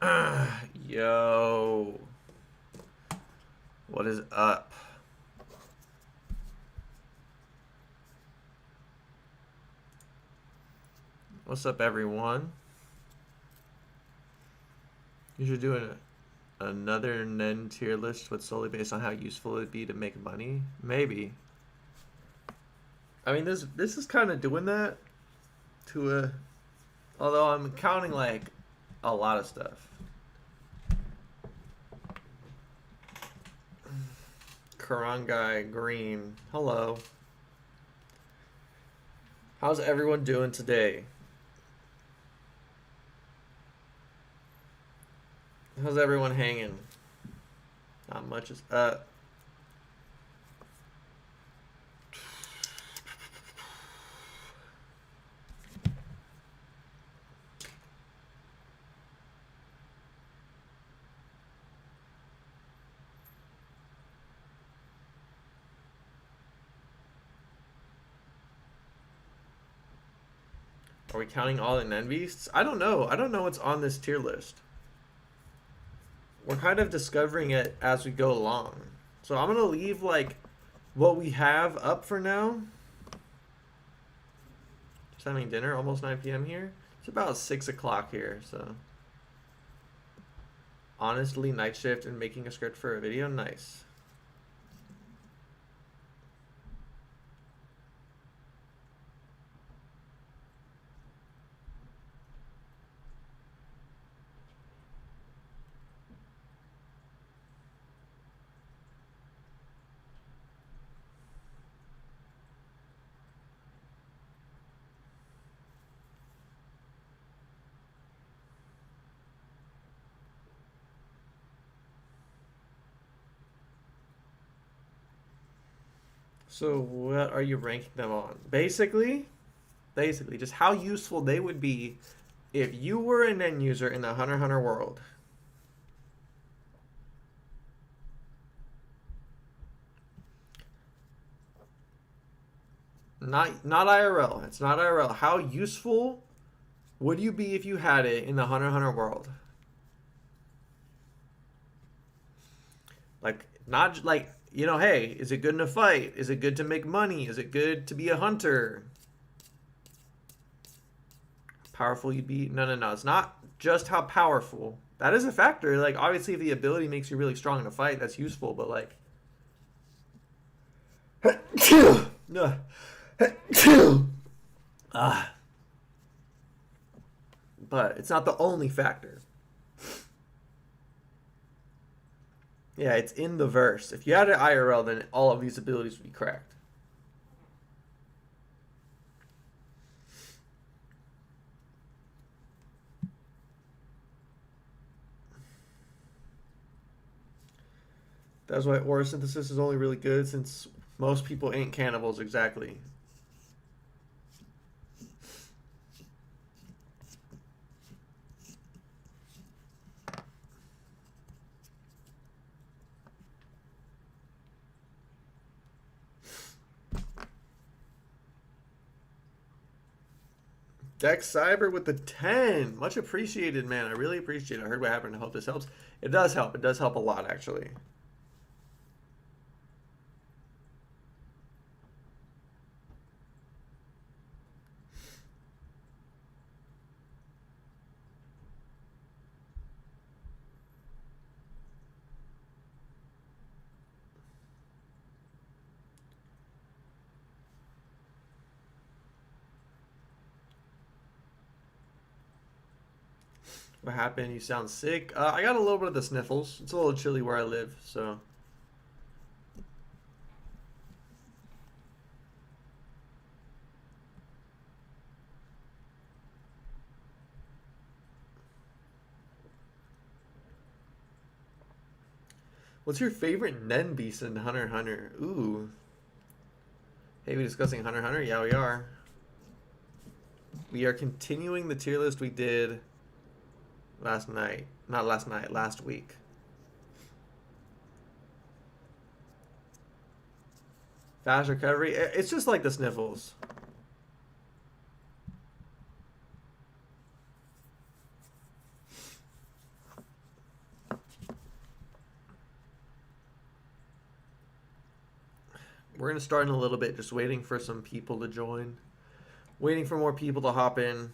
Yo, what is up? What's up, everyone? You should do another Nen tier list, but solely based on how useful it'd be to make money. Maybe. I mean, this is kind of doing that to a. Although I'm counting like a lot of stuff. Karangai Green. Hello. How's everyone doing today? How's everyone hanging? Not much is up. Are we counting all the Nen beasts? I don't know. I don't know what's on this tier list. We're kind of discovering it as we go along. So I'm going to leave like what we have up for now. Just having dinner, almost 9 p.m. here. It's about 6 o'clock here, so. Honestly, night shift and making a script for a video, nice. So what are you ranking them on? Basically, just how useful they would be if you were an end user in the Hunter x Hunter world. Not IRL. It's not IRL. How useful would you be if you had it in the Hunter x Hunter world? Like, not like, you know, hey, is it good in a fight? Is it good to make money? Is it good to be a hunter? Powerful you'd be? No. It's not just how powerful. That is a factor. Like, obviously, if the ability makes you really strong in a fight, that's useful. But, like... But it's not the only factor. Yeah, it's in the verse. If you had an IRL, then all of these abilities would be cracked. That's why aura synthesis is only really good, since most people ain't cannibals exactly. Dex Cyber with the 10. Much appreciated, man. I really appreciate it. I heard what happened. I hope this helps. It does help. It does help a lot, actually. What happened? You sound sick. I got a little bit of the sniffles. It's a little chilly where I live, so. What's your favorite Nen beast in Hunter x Hunter? Ooh. Hey, we discussing Hunter x Hunter? Yeah, we are. We are continuing the tier list we did last night. Not last night, last week. Fast recovery. It's just like the sniffles. We're going to start in a little bit, just waiting for some people to join. Waiting for more people to hop in.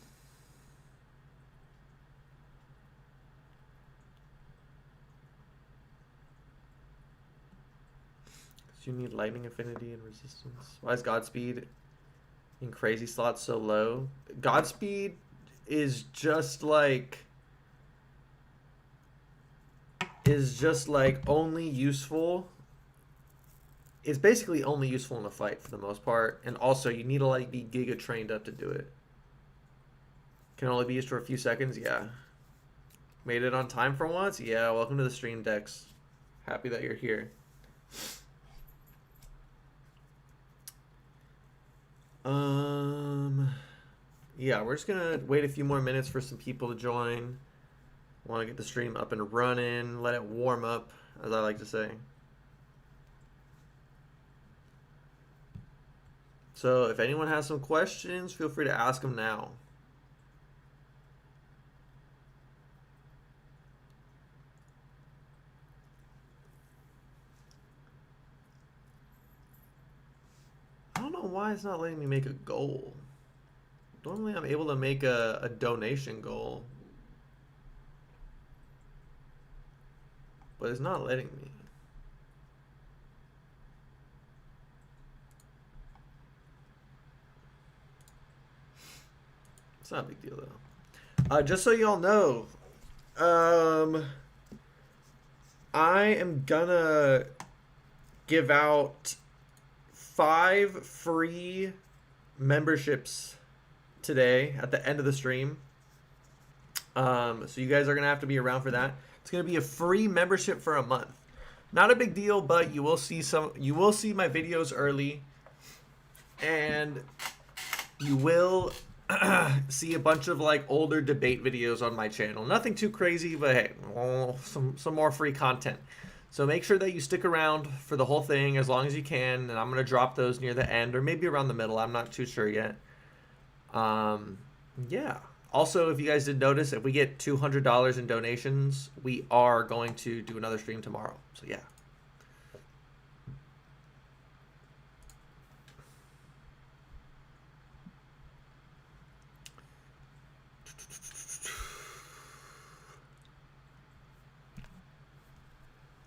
You need lightning affinity and resistance. Why is Godspeed in crazy slots so low? Godspeed is just like only useful. It's basically only useful in a fight for the most part, and also you need to like be giga trained up to do it. Can only be used for a few seconds. Yeah. Made it on time for once. Yeah. Welcome to the stream, Dex. Happy that you're here. Yeah, we're just gonna wait a few more minutes for some people to join. Want to get the stream up and running, let it warm up, as I like to say. So if anyone has some questions, feel free to ask them now. I don't know why it's not letting me make a goal. Normally I'm able to make a donation goal. But it's not letting me. It's not a big deal though. Just so y'all know, I am gonna give out 5 free memberships today at the end of the stream. So you guys are gonna have to be around for that. It's gonna be a free membership for a month. Not a big deal, but you will see my videos early, and you will see a bunch of like older debate videos on my channel. Nothing too crazy, but hey, some more free content. So make sure that you stick around for the whole thing as long as you can, and I'm gonna drop those near the end or maybe around the middle. I'm not too sure yet. Yeah. Also, if you guys did notice, if we get $200 in donations, we are going to do another stream tomorrow. So yeah.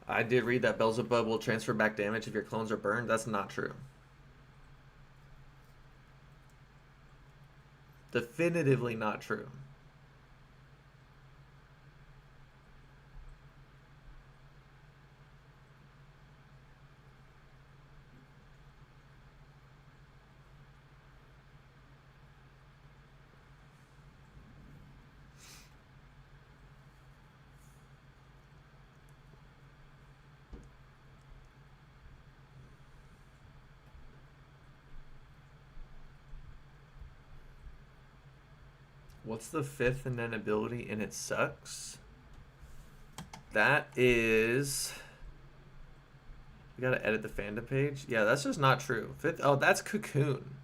I did read that Beelzebub will transfer back damage if your clones are burned. That's not true. Definitively not true. What's the 5th and then ability and it sucks? That is... We gotta edit the fandom page? Yeah, that's just not true. 5th... Oh, that's Cocoon.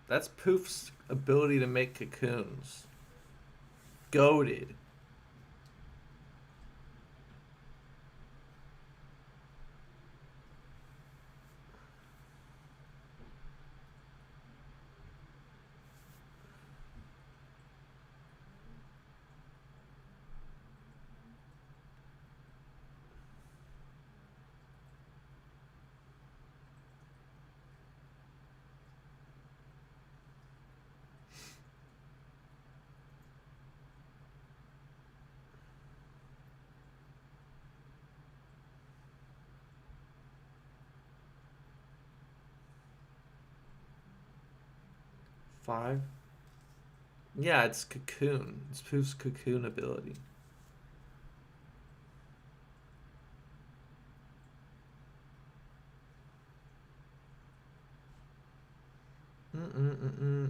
That's Poof's ability to make cocoons. Goated. Five? Yeah, it's Cocoon. It's Poof's Cocoon ability.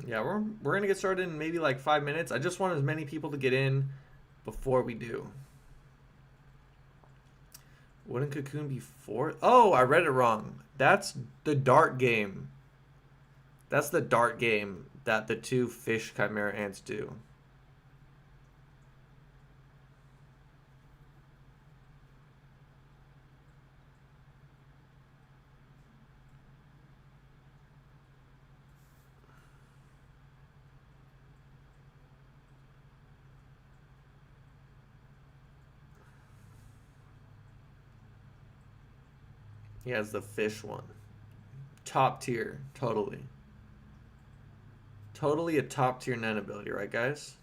Yeah, we're gonna get started in maybe like 5 minutes. I just want as many people to get in before we do. Wouldn't Cocoon be 4? Oh, I read it wrong. That's the dart game. That's the dart game that the 2 fish chimera ants do. He has the fish one. Top tier, totally. Totally a top tier Nen ability, right, guys?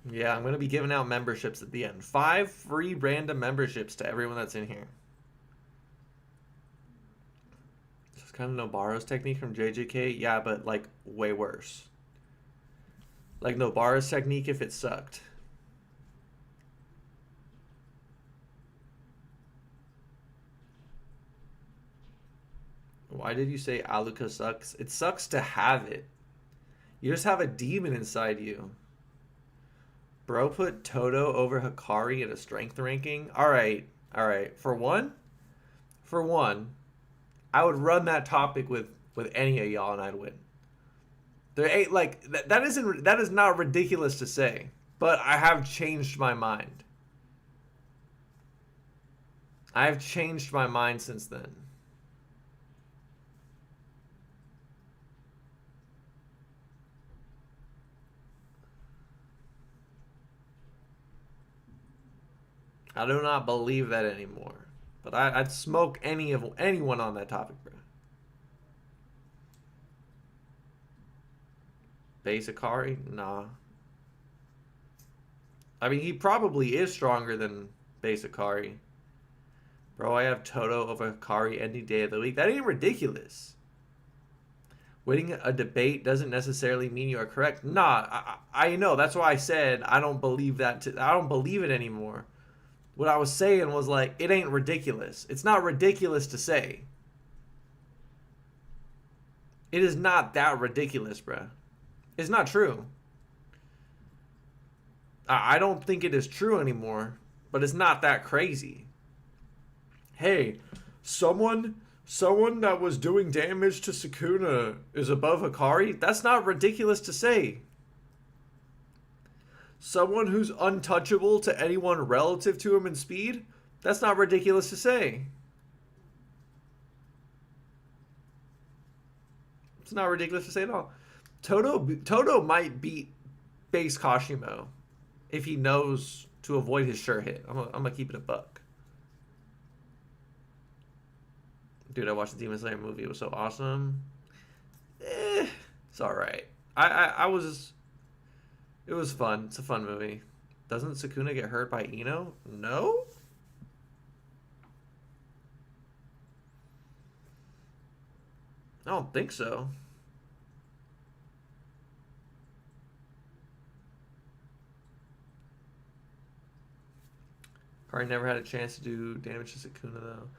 Yeah, I'm going to be giving out memberships at the end. 5 free random memberships to everyone that's in here. This is kind of Nobaro's technique from JJK. Yeah, but like way worse. Like Nobaro's technique if it sucked. Why did you say Aluka sucks? It sucks to have it. You just have a demon inside you. Bro put Toto over Hikari in a strength ranking. All right. For one, I would run that topic with any of y'all and I'd win. There ain't like that is not ridiculous to say, but I have changed my mind. I have changed my mind since then. I do not believe that anymore. But I'd smoke anyone on that topic, bro. Base Akari? Nah. I mean, he probably is stronger than Base Akari. Bro, I have Toto over Akari any day of the week. That ain't ridiculous. Winning a debate doesn't necessarily mean you are correct. Nah, I know. That's why I said I don't believe that. I don't believe it anymore. What I was saying was like, it ain't ridiculous. It's not ridiculous to say. It is not that ridiculous, bruh. It's not true. I don't think it is true anymore, but it's not that crazy. Hey, someone that was doing damage to Sukuna is above Hikari? That's not ridiculous to say. Someone who's untouchable to anyone relative to him in speed? That's not ridiculous to say. It's not ridiculous to say at all. Toto might beat base Kashimo if he knows to avoid his sure hit. I'm gonna keep it a buck. Dude, I watched the Demon Slayer movie. It was so awesome. It's alright. It was fun. It's a fun movie. Doesn't Sukuna get hurt by Ino? No? I don't think so. Kari never had a chance to do damage to Sukuna though.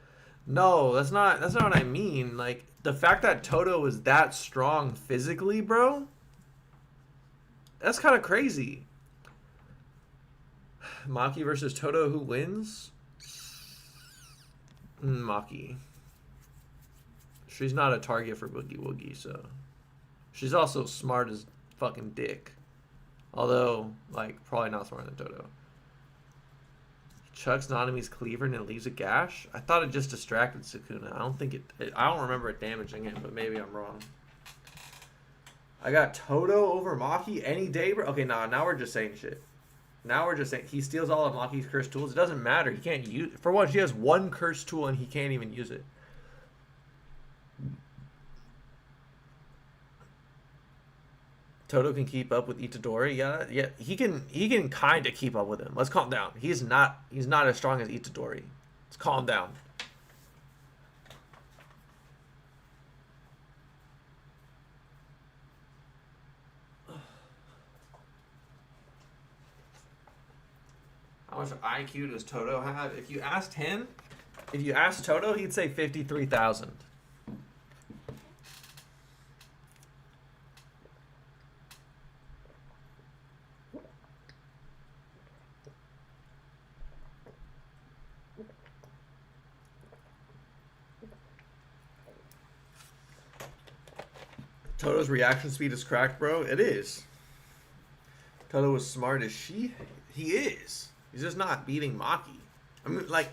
No, that's not what I mean. Like the fact that Toto is that strong physically, bro. That's kind of crazy. Maki versus Toto, who wins? Maki. She's not a target for Boogie Woogie, so. She's also smart as fucking dick. Although, like, probably not smarter than Toto. Chucks Nanami's cleaver and it leaves a gash? I thought it just distracted Sukuna. I don't remember it damaging him, but maybe I'm wrong. I got Toto over Maki any day, bro. Okay, now we're just saying shit. Now we're just saying he steals all of Maki's cursed tools. It doesn't matter. He can't use it. For one, she has one cursed tool and he can't even use it. Toto can keep up with Itadori. Yeah, he can kind of keep up with him. Let's calm down. He's not as strong as Itadori. Let's calm down. How much IQ does Toto have? If you asked Toto, he'd say 53,000. Toto's reaction speed is cracked, bro. It is. Toto was smart as she. He is. He's just not beating Maki. I mean, like,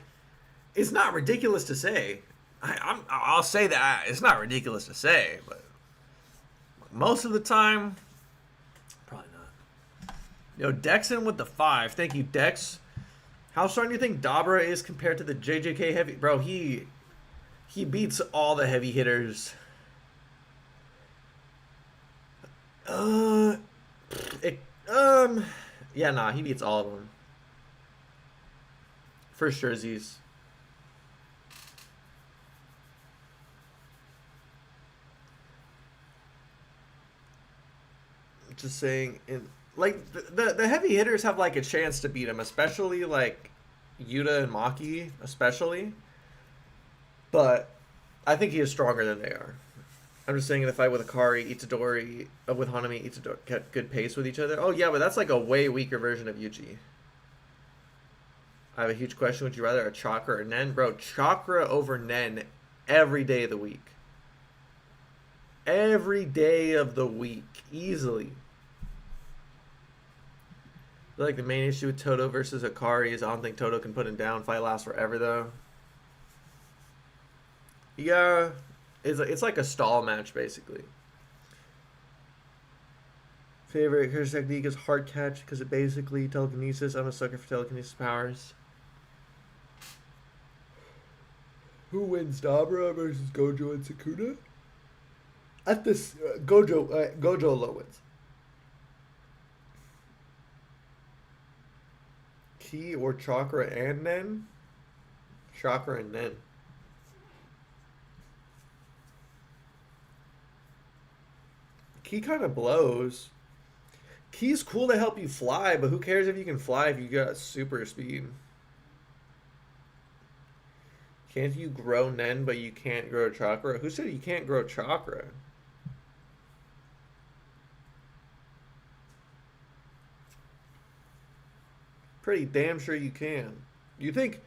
it's not ridiculous to say. I'll say that it's not ridiculous to say, but most of the time, probably not. Yo, Dexon with the 5. Thank you, Dex. How strong do you think Dabra is compared to the JJK heavy? Bro, he beats all the heavy hitters. Yeah, nah, he beats all of them. First jerseys. Just saying, like the heavy hitters have like a chance to beat him, especially like Yuta and Maki, especially. But I think he is stronger than they are. I'm just saying in the fight with Akari, Itadori, with Hanami, Itadori kept good pace with each other. Oh yeah, but that's like a way weaker version of Yuji. I have a huge question. Would you rather a Chakra or Nen? Bro, Chakra over Nen every day of the week. Every day of the week. Easily. I feel like the main issue with Toto versus Akari is I don't think Toto can put him down. Fight lasts forever, though. Yeah. It's like a stall match, basically. Favorite curse technique is hard catch because it basically telekinesis. I'm a sucker for telekinesis powers. Who wins, Dabra versus Gojo and Sukuna? At this, Gojo low wins. Ki or Chakra and Nen? Chakra and Nen. Ki kind of blows. Ki's cool to help you fly, but who cares if you can fly if you got super speed? Can't you grow Nen, but you can't grow Chakra? Who said you can't grow Chakra? Pretty damn sure you can. You think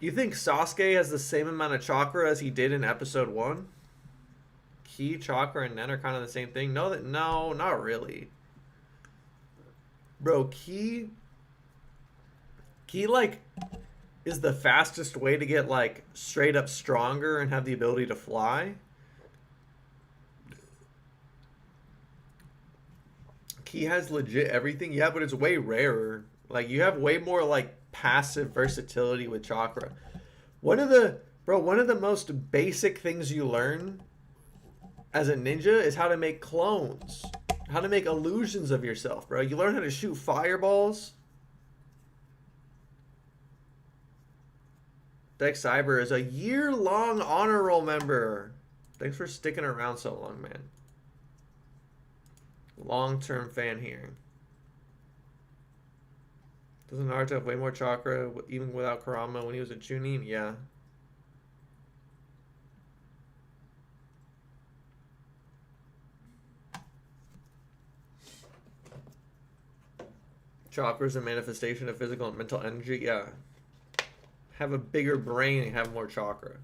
Sasuke has the same amount of Chakra as he did in episode 1? Ki, Chakra, and Nen are kind of the same thing. No, not really. Bro, Ki like is the fastest way to get like straight up stronger and have the ability to fly. Ki has legit everything. Yeah, but it's way rarer. Like you have way more like passive versatility with Chakra. One of the most basic things you learn as a ninja is how to make clones. How to make illusions of yourself, bro. You learn how to shoot fireballs. Dex Cyber is a year-long honor roll member. Thanks for sticking around so long, man. Long-term fan here. Doesn't Naruto have way more Chakra, even without Kurama, when he was a Chunin? Yeah. Chakra is a manifestation of physical and mental energy. Yeah. Have a bigger brain and have more Chakra.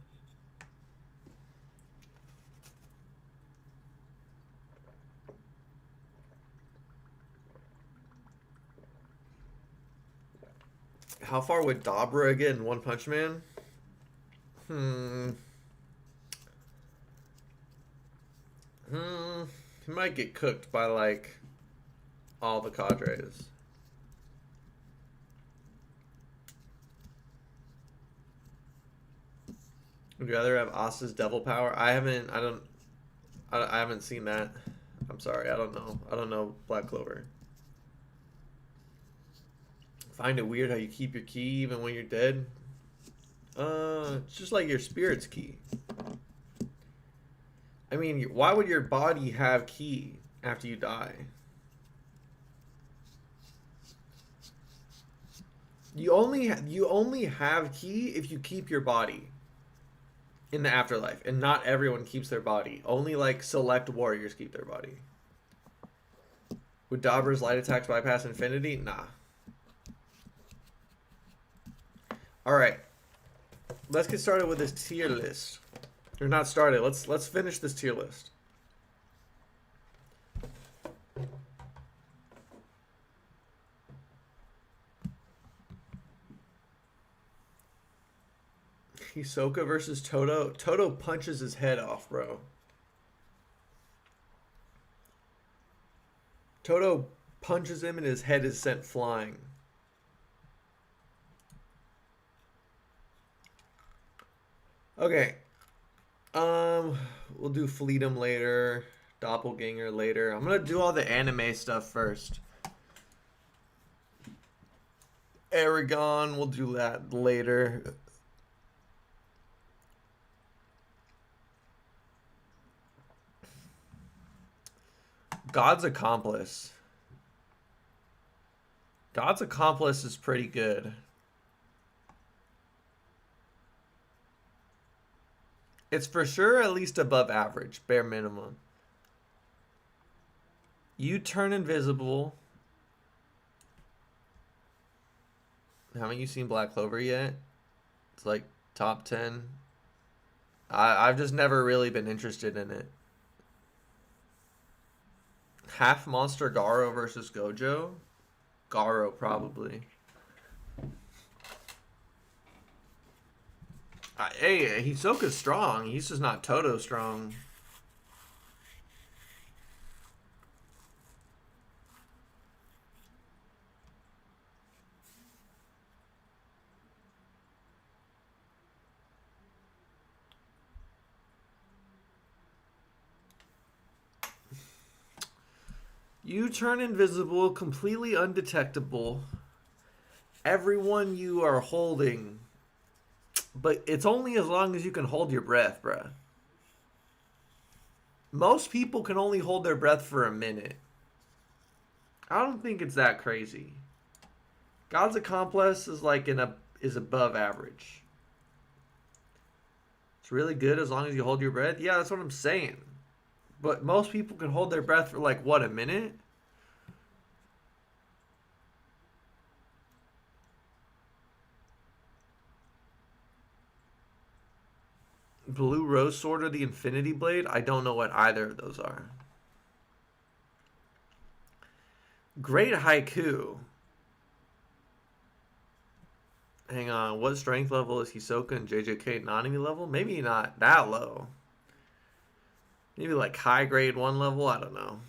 How far would Dabra get in One Punch Man? He might get cooked by like all the cadres. Would you rather have Asa's devil power? I haven't seen that. I'm sorry, I don't know. I don't know Black Clover. Find it weird how you keep your ki even when you're dead? It's just like your spirit's ki. I mean, why would your body have ki after you die? You only have ki if you keep your body in the afterlife, and not everyone keeps their body. Only like select warriors keep their body. Would Dabra's light attacks bypass infinity? Nah. Alright. Let's get started with this tier list. Or not started. Let's finish this tier list. Hisoka versus Toto. Toto punches his head off, bro. Toto punches him and his head is sent flying. Okay. We'll do Fleetum later. Doppelganger later. I'm gonna do all the anime stuff first. Aragon, we'll do that later. God's Accomplice. God's Accomplice is pretty good. It's for sure at least above average, bare minimum. You turn invisible. Haven't you seen Black Clover yet? It's like top 10. I've just never really been interested in it. Half Monster Garo versus Gojo? Garo, probably. Hey, Hisoka's strong. He's just not Toto strong. You turn invisible, completely undetectable. Everyone you are holding, but it's only as long as you can hold your breath, bruh. Most people can only hold their breath for a minute. I don't think it's that crazy. God's Accomplice is like is above average. It's really good as long as you hold your breath. Yeah, that's what I'm saying. But most people can hold their breath for like, what, a minute? Blue Rose Sword or the Infinity Blade? I don't know what either of those are. Great Haiku. Hang on, what strength level is Hisoka and JJK Nanami level? Maybe not that low. Maybe like high grade 1 level, I don't know.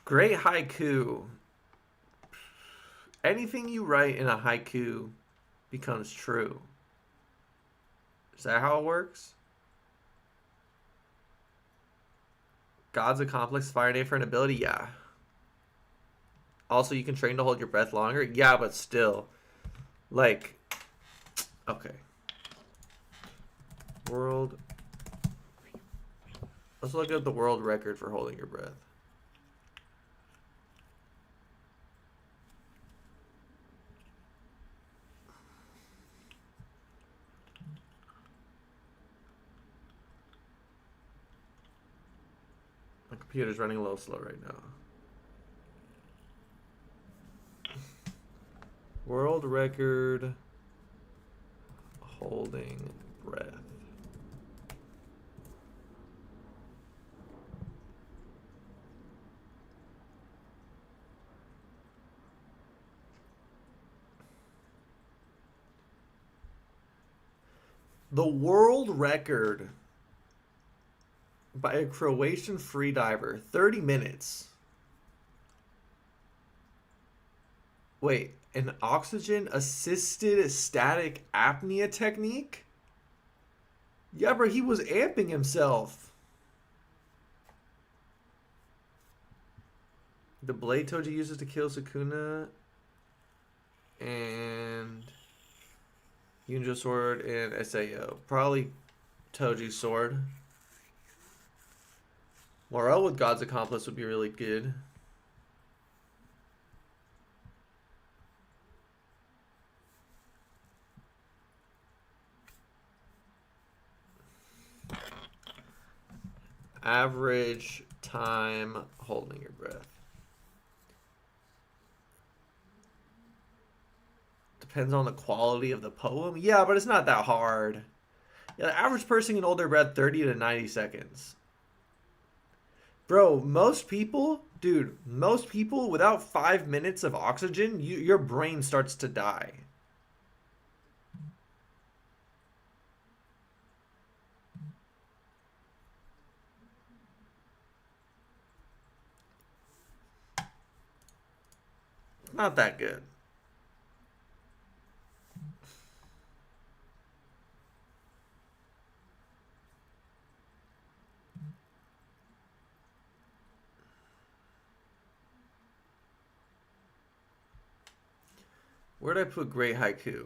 Great Haiku. Anything you write in a haiku becomes true. Is that how it works? God's Accomplice, Fire Day for an ability? Yeah. Also, you can train to hold your breath longer? Yeah, but still. Like, okay. World. Let's look at the world record for holding your breath. My computer's running a little slow right now. World record holding breath. The world record by a Croatian freediver, 30 minutes. Wait, an oxygen-assisted static apnea technique? Yeah, bro, he was amping himself. The blade Toji uses to kill Sukuna. And Yunjo sword and Sao. Probably Toji's sword. Morel with God's Accomplice would be really good. Average time holding your breath. Depends on the quality of the poem. Yeah, but it's not that hard. Yeah, the average person can hold their breath 30 to 90 seconds. Bro, most people, dude, most people without 5 minutes of oxygen, your brain starts to die. Not that good. Where'd I put Great Haiku?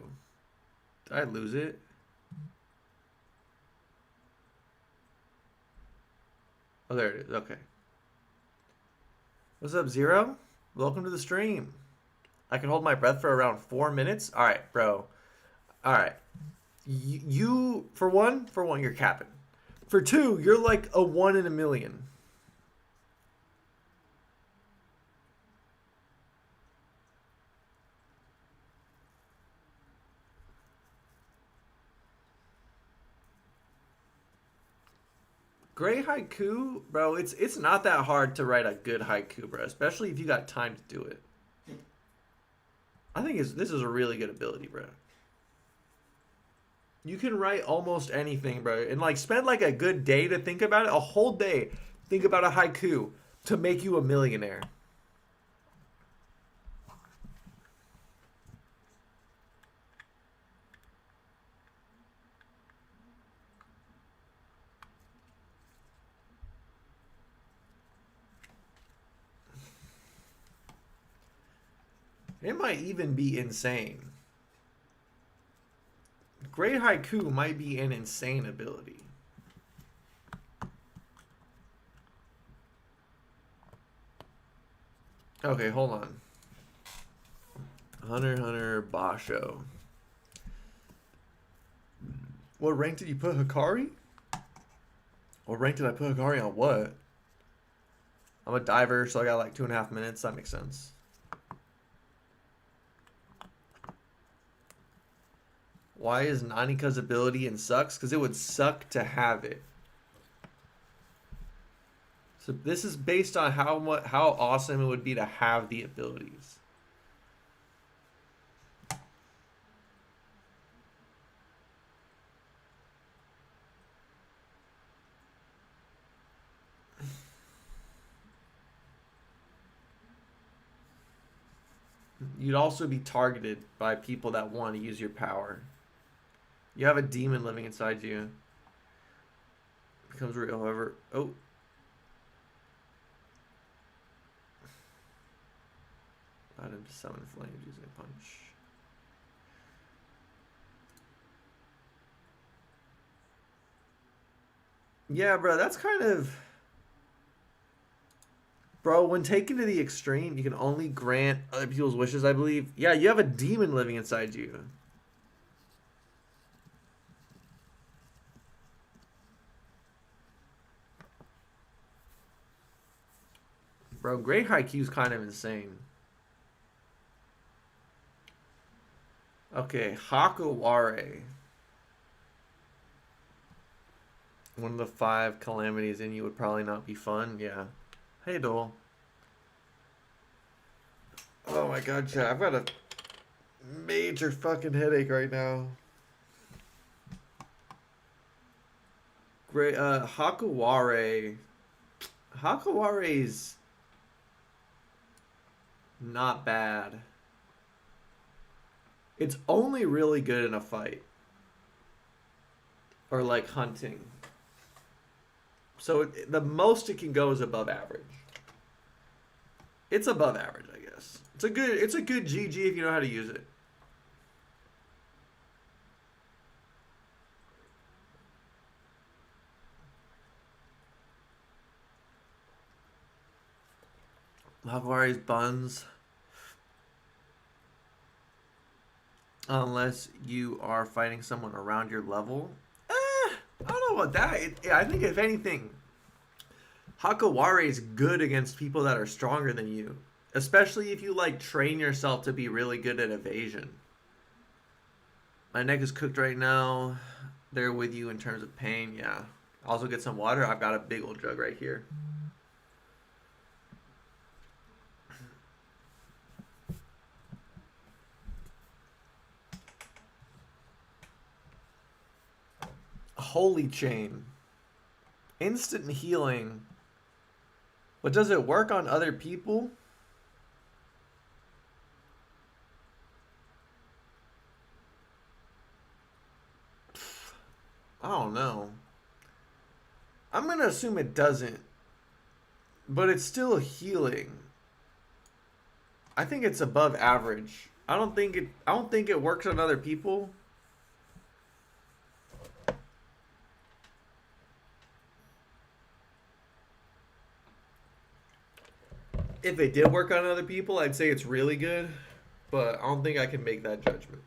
Did I lose it? Oh, there it is. Okay. What's up, Zero? Welcome to the stream. I can hold my breath for around 4 minutes. All right, bro. All right. You for one, you're capping. For two, you're like a 1 in a million. Great haiku, bro. It's not that hard to write a good haiku, bro. Especially if you got time to do it. I think this is a really good ability, bro. You can write almost anything, bro, and like spend like a good day to think about it. A whole day, think about a haiku to make you a millionaire. It might even be insane. Great haiku might be an insane ability. Okay, hold on. Hunter Basho. What rank did you put Hikari? What rank did I put Hikari on what? I'm a diver, so I got like 2.5 minutes. That makes sense. Why is Nanika's ability in sucks? Because it would suck to have it. So this is based on how awesome it would be to have the abilities. You'd also be targeted by people that want to use your power. You have a demon living inside you. Becomes real, however. Oh. Allowed him to summon flames using a punch. Yeah, bro, that's kind of... Bro, when taken to the extreme, you can only grant other people's wishes, I believe. Yeah, you have a demon living inside you. Bro, Great Haiku is kind of insane. Okay, Hakaware. One of the 5 calamities in you would probably not be fun. Yeah. Hey, Dole. Oh my god, chat. I've got a major fucking headache right now. Great, Hakaware. Hakaware's not bad. It's only really good in a fight. Or like hunting. So the most it can go is above average. It's above average, I guess. It's a good GG if you know how to use it. Hakaware's buns. Unless you are fighting someone around your level. I don't know about that. I think if anything, Hakaware is good against people that are stronger than you. Especially if you like train yourself to be really good at evasion. My neck is cooked right now. They're with you in terms of pain, yeah. Also get some water. I've got a big old jug right here. Holy chain. Instant healing. But does it work on other people? I don't know. I'm gonna assume it doesn't, but it's still healing. I think it's above average. I don't think it. I don't think it works on other people. If it did work on other people, I'd say it's really good, but I don't think I can make that judgment.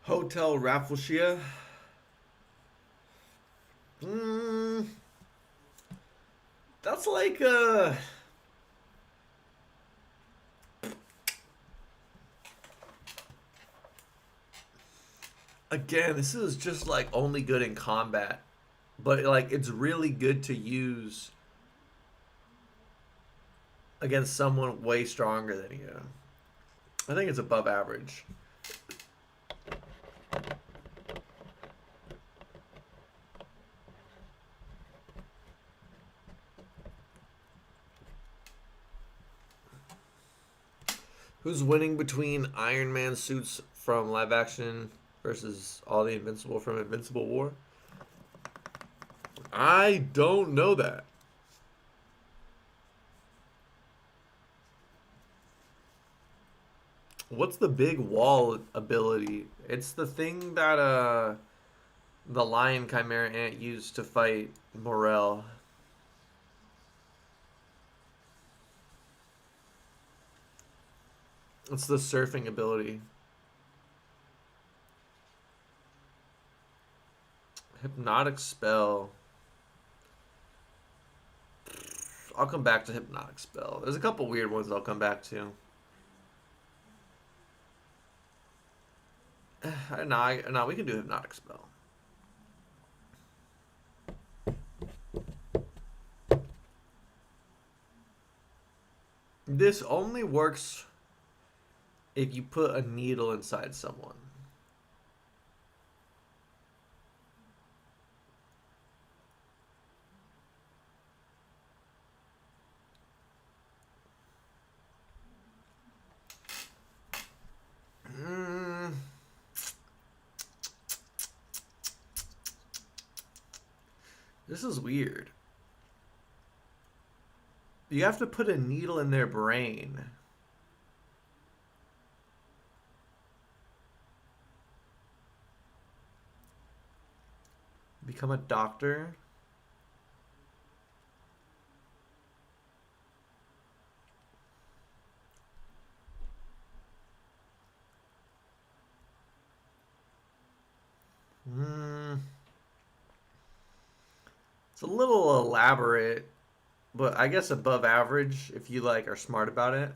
Hotel Rafflesia. Mm, that's like again, this is just like only good in combat, but like it's really good to use against someone way stronger than you. I think it's above average. Who's winning between Iron Man suits from live action versus all the Invincible from Invincible War? I don't know that. What's the big wall ability? It's the thing that the lion chimera ant used to fight Morel. It's the surfing ability. Hypnotic spell. I'll come back to hypnotic spell. There's a couple weird ones I'll come back to. No, we can do hypnotic spell. This only works if you put a needle inside someone. This is weird. You have to put a needle in their brain. Become a doctor. It's a little elaborate, but I guess above average if you like are smart about it.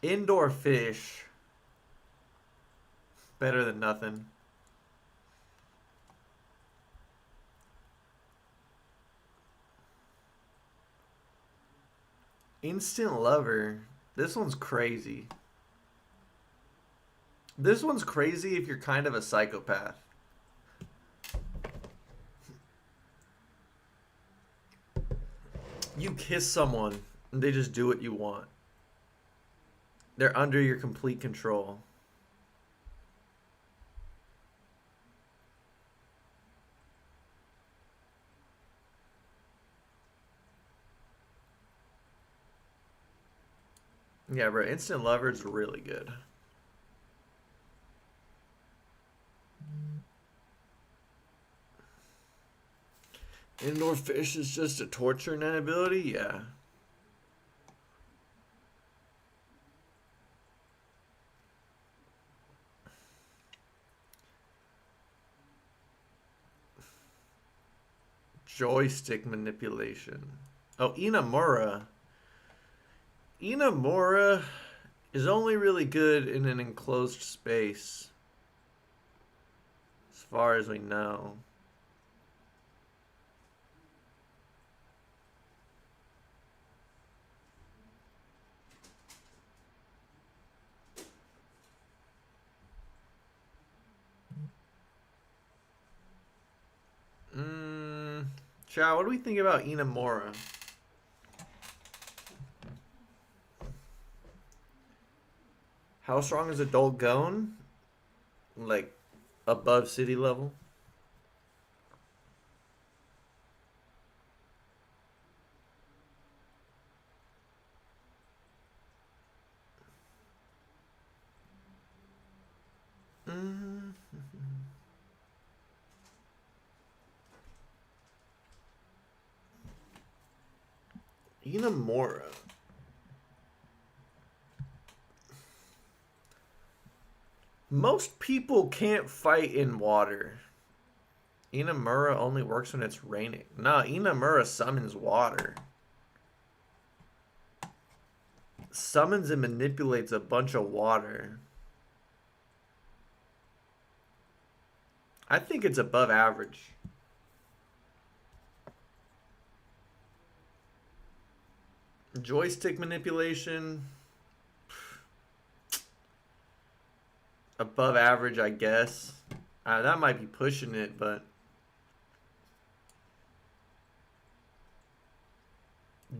Indoor fish. Better than nothing. Instant lover. This one's crazy. This one's crazy if you're kind of a psychopath. You kiss someone and they just do what you want. They're under your complete control. Yeah, bro. Instant lover's really good. Indoor fish is just a torture net ability? Yeah. Joystick manipulation. Oh, Inamura. Inamura is only really good in an enclosed space. As far as we know. Chow, what do we think about Inamura? How strong is Adult Gon? Like, above city level? Mm. Inamura. Most people can't fight in water. Inamura only works when it's raining. Nah, Inamura summons water. Summons and manipulates a bunch of water. I think it's above average. Joystick manipulation. Above average, I guess. That might be pushing it, but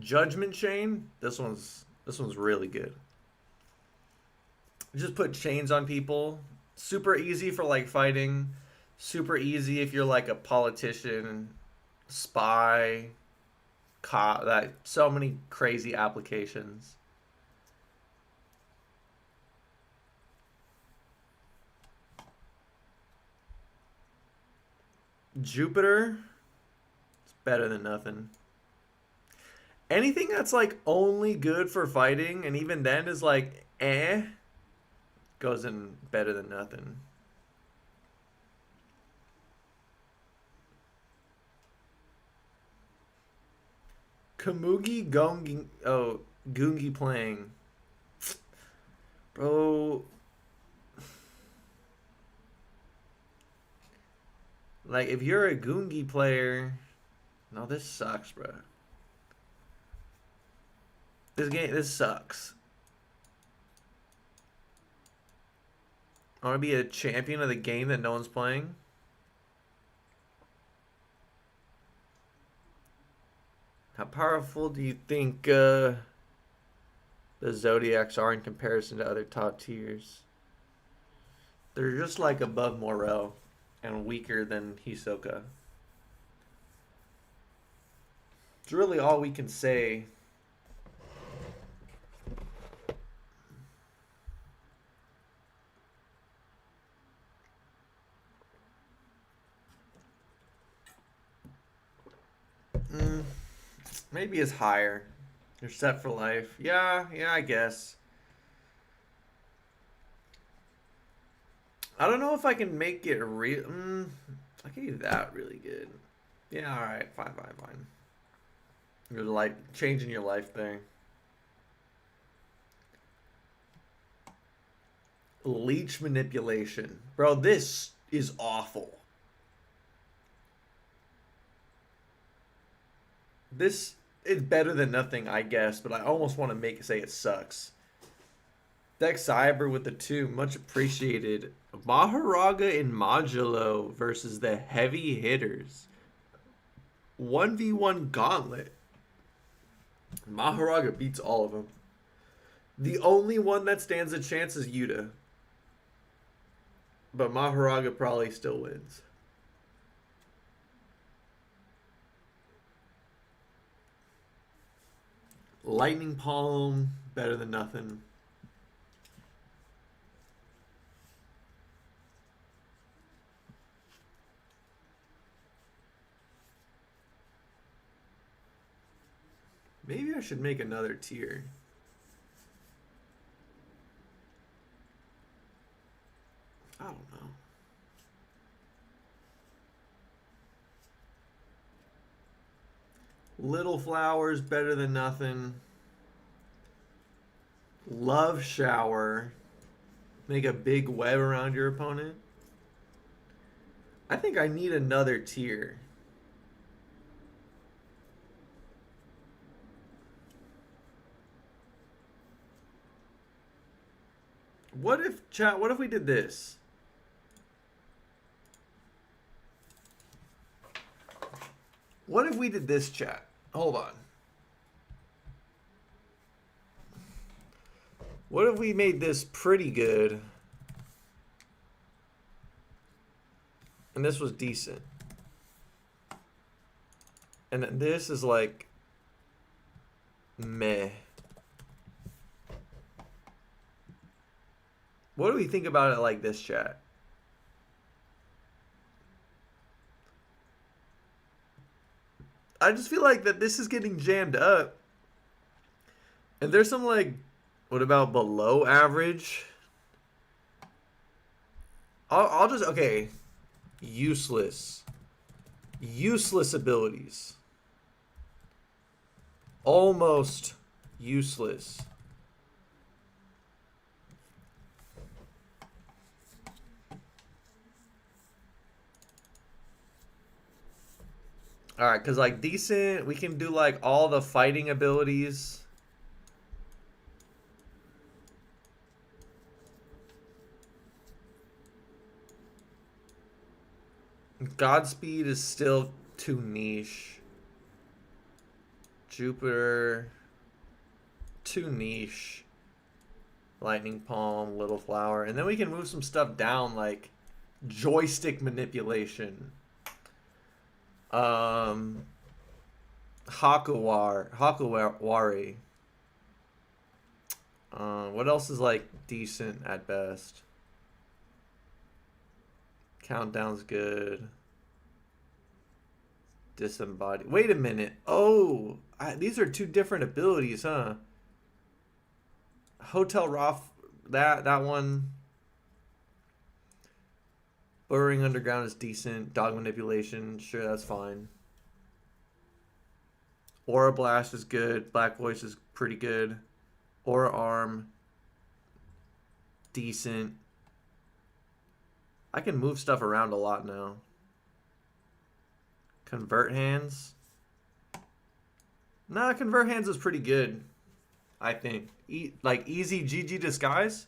Judgment Chain. This one's really good. Just put chains on people. Super easy for like fighting. Super easy if you're like a politician, spy, cop. That so many crazy applications. Jupiter. It's better than nothing. Anything that's like only good for fighting, and even then is like goes in better than nothing. Kamugi Gongi. Oh, Gungi playing. Bro. Like, if you're a Gungi player. No, this sucks, bro. This sucks. I want to be a champion of the game that no one's playing. How powerful do you think the Zodiacs are in comparison to other top tiers? They're just like above Morel and weaker than Hisoka. It's really all we can say. Maybe it's higher. You're set for life. Yeah, I guess. I don't know if I can make it real. I can do that really good. Yeah, alright. Fine. You're like changing your life thing. Leech manipulation. Bro, this is awful. This is better than nothing, I guess, but I almost want to say it sucks. Deck Cyber with the 2, much appreciated. Maharaga and Modulo versus the heavy hitters. 1v1 gauntlet. Maharaga beats all of them. The only one that stands a chance is Yuta. But Maharaga probably still wins. Lightning Palm, better than nothing. Maybe I should make another tier. I don't know. Little Flowers, better than nothing. Love Shower. Make a big web around your opponent. I think I need another tier. What if we did this? What if we did this, chat? Hold on. What if we made this pretty good? And this was decent. And this is like meh. What do we think about it like this, chat? I just feel like that this is getting jammed up. And there's some like, what about below average? I'll just, okay. Useless. Useless abilities. Almost useless. Alright, because like decent, we can do like all the fighting abilities. Godspeed is still too niche. Jupiter, too niche. Lightning Palm, Little Flower. And then we can move some stuff down like joystick manipulation. Hakawari. What else is like decent at best? Countdown's good. Disembodied. Wait a minute. Oh, these are two different abilities, huh? Hotel Roth, that one. Burrowing Underground is decent. Dog Manipulation, sure, that's fine. Aura Blast is good. Black Voice is pretty good. Aura Arm, decent. I can move stuff around a lot now. Convert Hands. Nah, Convert Hands is pretty good, I think. Like easy GG Disguise.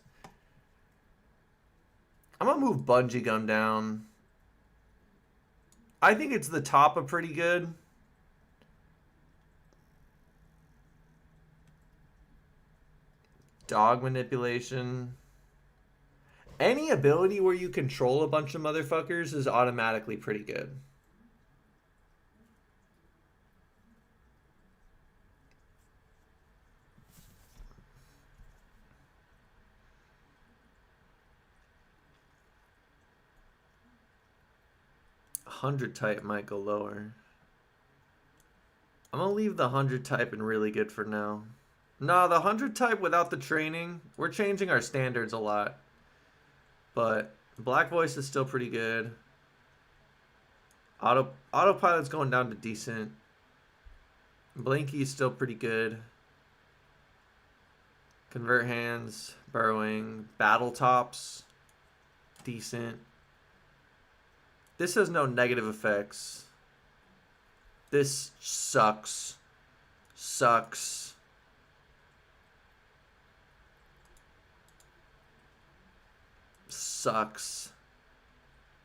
I'm gonna move Bungee Gum down. I think it's the top of pretty good. Dog Manipulation. Any ability where you control a bunch of motherfuckers is automatically pretty good. Hundred type might go lower. I'm gonna leave the 100 type in really good for now. No, the 100 type without the training, we're changing our standards a lot. But Black Voice is still pretty good. Autopilot's going down to decent. Blinky is still pretty good. Convert Hands, Burrowing, Battle Tops, decent. This has no negative effects. This sucks. Sucks. Sucks.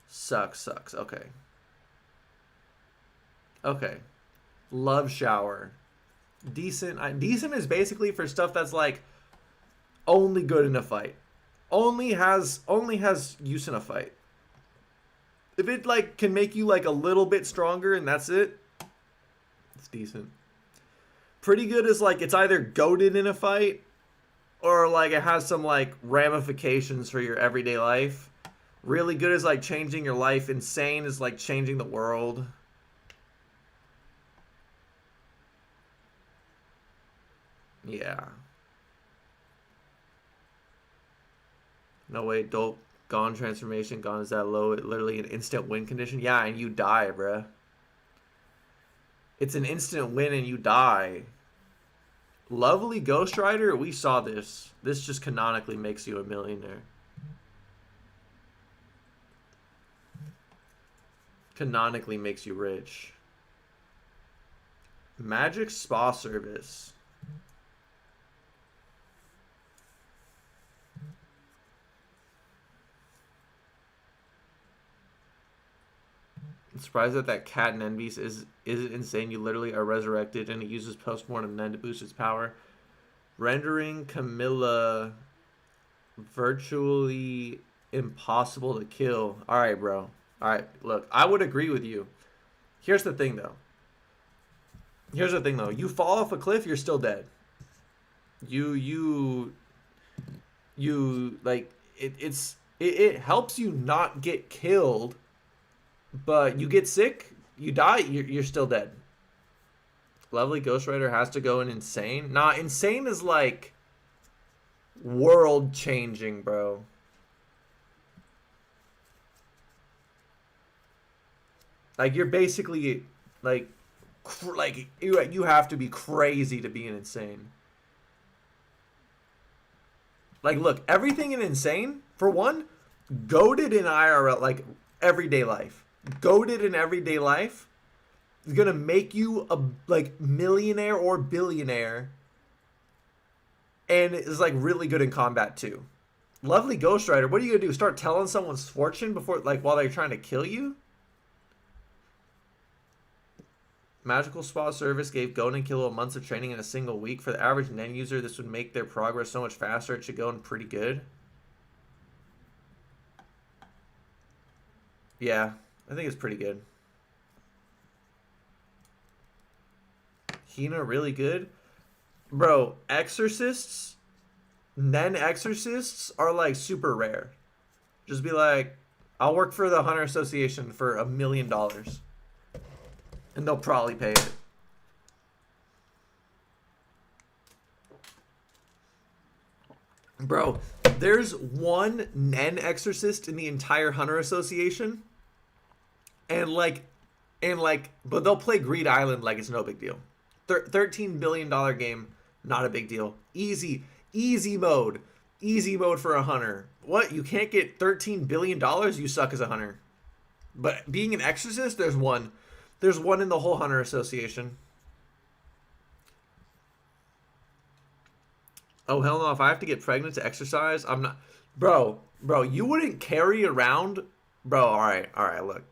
Sucks. Okay. Okay. Love Shower. Decent. Decent is basically for stuff that's like only good in a fight. Only has use in a fight. If it like can make you like a little bit stronger and that's it, it's decent. Pretty good is like it's either goated in a fight or like it has some like ramifications for your everyday life. Really good is like changing your life. Insane is like changing the world. Yeah. No way, dope. Gone transformation. Gone is that low. Literally an instant win condition. Yeah, and you die, bruh. It's an instant win and you die. Lovely Ghost Rider, we saw this. This just canonically makes you a millionaire. Canonically makes you rich. Magic Spa Service. surprised that cat in Envies is insane. You literally are resurrected, and it uses postmortem Nen to boost its power, rendering Camilla virtually impossible to kill. All right, bro. All right, look, I would agree with you. Here's the thing, though. You fall off a cliff, you're still dead. You like it helps you not get killed, but you get sick, you die, you're still dead. Lovely Ghost Rider has to go in insane. Nah, insane is like world changing, bro. Like you're basically like you have to be crazy to be an insane. Like, look, everything in insane, for one, goated in IRL, like everyday life. Goated in everyday life is gonna make you a like millionaire or billionaire, and is like really good in combat too. Lovely Ghost Rider, what are you gonna do? Start telling someone's fortune before, like, while they're trying to kill you? Magical Spa Service gave Gon and Killua months of training in a single week. For the average Nen user, this would make their progress so much faster. It should go in pretty good. Yeah, I think it's pretty good. Hina, really good. Bro, exorcists, Nen exorcists are like super rare. Just be like, I'll work for the Hunter Association for $1 million. And they'll probably pay it. Bro, there's one Nen exorcist in the entire Hunter Association. And but they'll play Greed Island like it's no big deal. $13 billion game, not a big deal. Easy mode. Easy mode for a hunter. What? You can't get $13 billion? You suck as a hunter. But being an exorcist, there's one. There's one in the whole Hunter Association. Oh, hell no. If I have to get pregnant to exercise, I'm not... Bro, you wouldn't carry around... Bro, all right, look.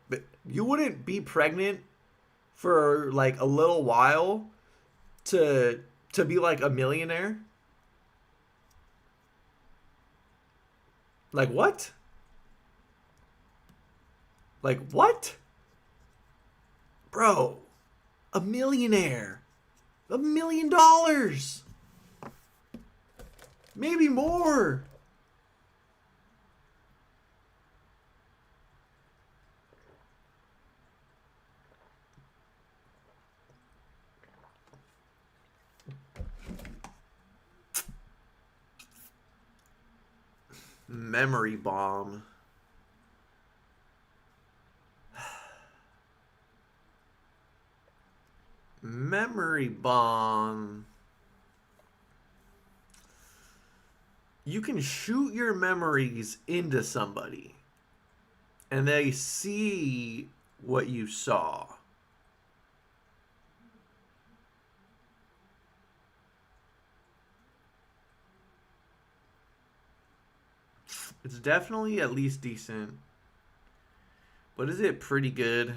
You wouldn't be pregnant for, like, a little while to be, like, a millionaire? Like, what? Like, what? Bro, a millionaire. $1 million. Maybe more. Memory bomb. Memory bomb. You can shoot your memories into somebody, and they see what you saw. It's definitely at least decent. But is it pretty good?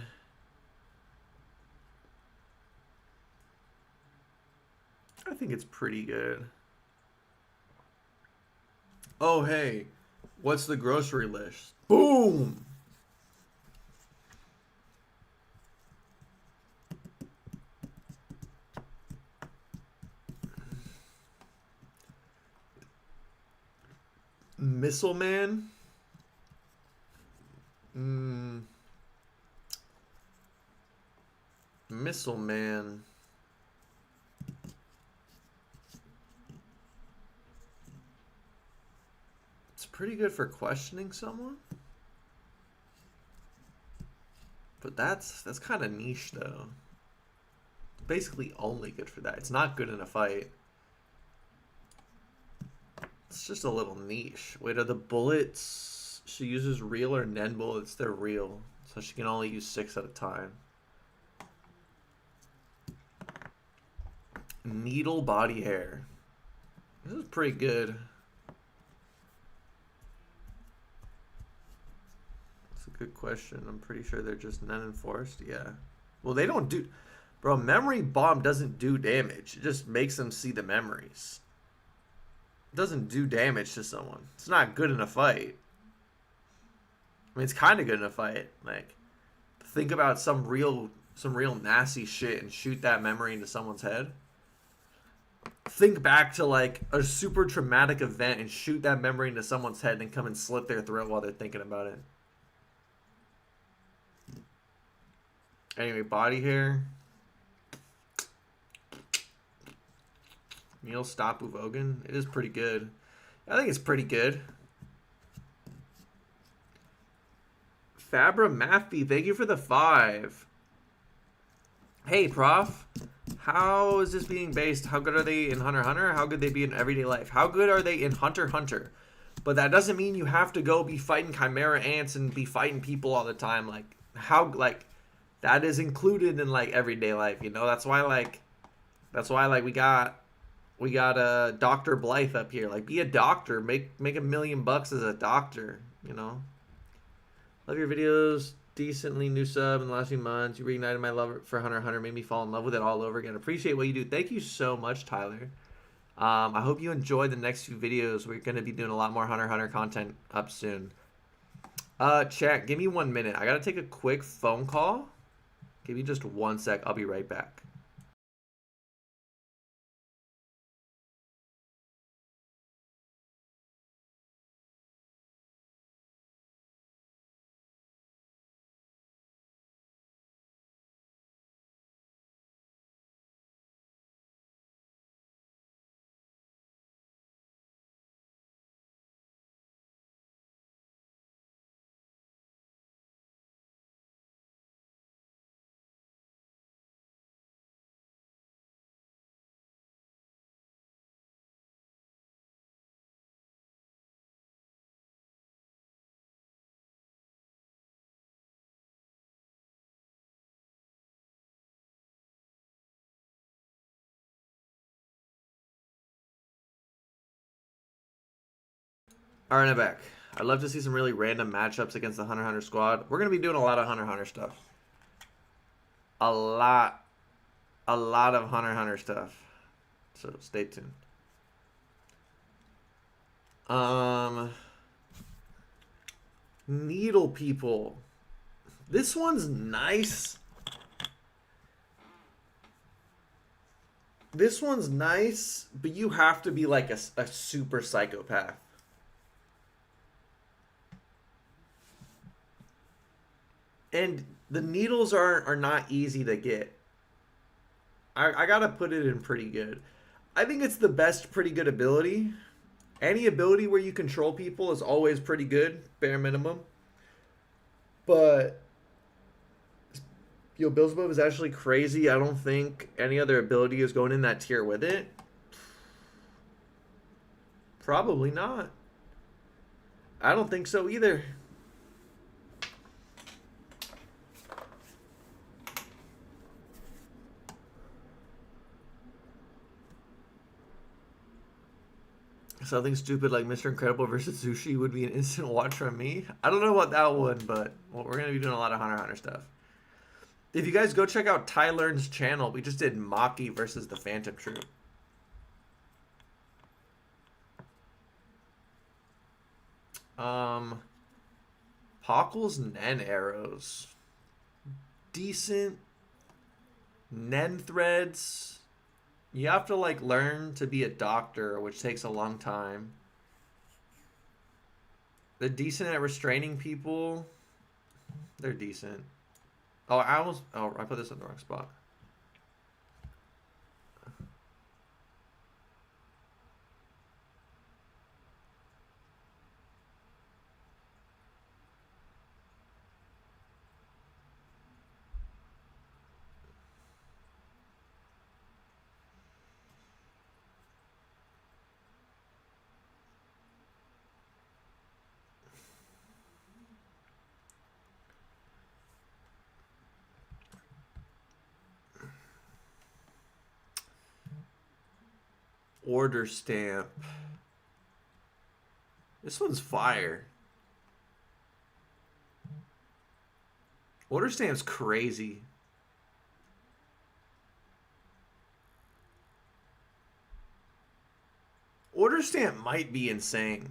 I think it's pretty good. Oh, hey. What's the grocery list? Boom! Missile Man? Missile Man. It's pretty good for questioning someone. But that's kind of niche, though. Basically only good for that. It's not good in a fight. It's just a little niche. Wait, are the bullets she uses real or Nen bullets? They're real. So she can only use 6 at a time. Needle body hair. This is pretty good. It's a good question. I'm pretty sure they're just none enforced. Yeah. Well, they don't do... Bro, memory bomb doesn't do damage. It just makes them see the memories. It doesn't do damage to someone. It's not good in a fight. I mean, it's kind of good in a fight. Like, think about some real nasty shit and shoot that memory into someone's head. Think back to like a super traumatic event and shoot that memory into someone's head and come and slit their throat while they're thinking about it. Anyway, body hair. Neil Stop Uvogan. It is pretty good. I think it's pretty good. Fabra Maffey, thank you for the 5. Hey, Prof. How is this being based? How good are they in Hunter x Hunter? How good they be in everyday life? How good are they in Hunter x Hunter? But that doesn't mean you have to go be fighting chimera ants and be fighting people all the time. Like, how, like, that is included in, like, everyday life, you know? That's why, we got Dr. Blythe up here. Like, be a doctor. Make $1 million as a doctor, you know? Love your videos. Decently new sub in the last few months. You reignited my love for Hunter x Hunter. Made me fall in love with it all over again. Appreciate what you do. Thank you so much, Tyler. I hope you enjoy the next few videos. We're going to be doing a lot more Hunter x Hunter content up soon. Chat, give me 1 minute. I got to take a quick phone call. Give me just 1 sec. I'll be right back. All right, I'm back. I'd love to see some really random matchups against the Hunter x Hunter squad. We're going to be doing a lot of Hunter x Hunter stuff. A lot of Hunter x Hunter stuff. So stay tuned. Needle people. This one's nice. This one's nice, but you have to be like a super psychopath. And the needles are not easy to get. I gotta put it in pretty good. I think it's the best pretty good ability. Any ability where you control people is always pretty good, bare minimum. But Yo, Beelzebub is actually crazy. I don't think any other ability is going in that tier with it. Probably not. I don't think so either. Something stupid like Mr. Incredible versus Sushi would be an instant watch from me. I don't know about that one, but we're going to be doing a lot of Hunter x Hunter stuff. If you guys go check out Ty Learn's channel, we just did Maki versus the Phantom Troop. Pockle's Nen arrows. Decent. Nen threads. You have to like learn to be a doctor, which takes a long time. They're decent at restraining people. They're decent. Oh, I put this in the wrong spot. Order stamp. This one's fire. Order stamp's crazy. Order stamp might be insane.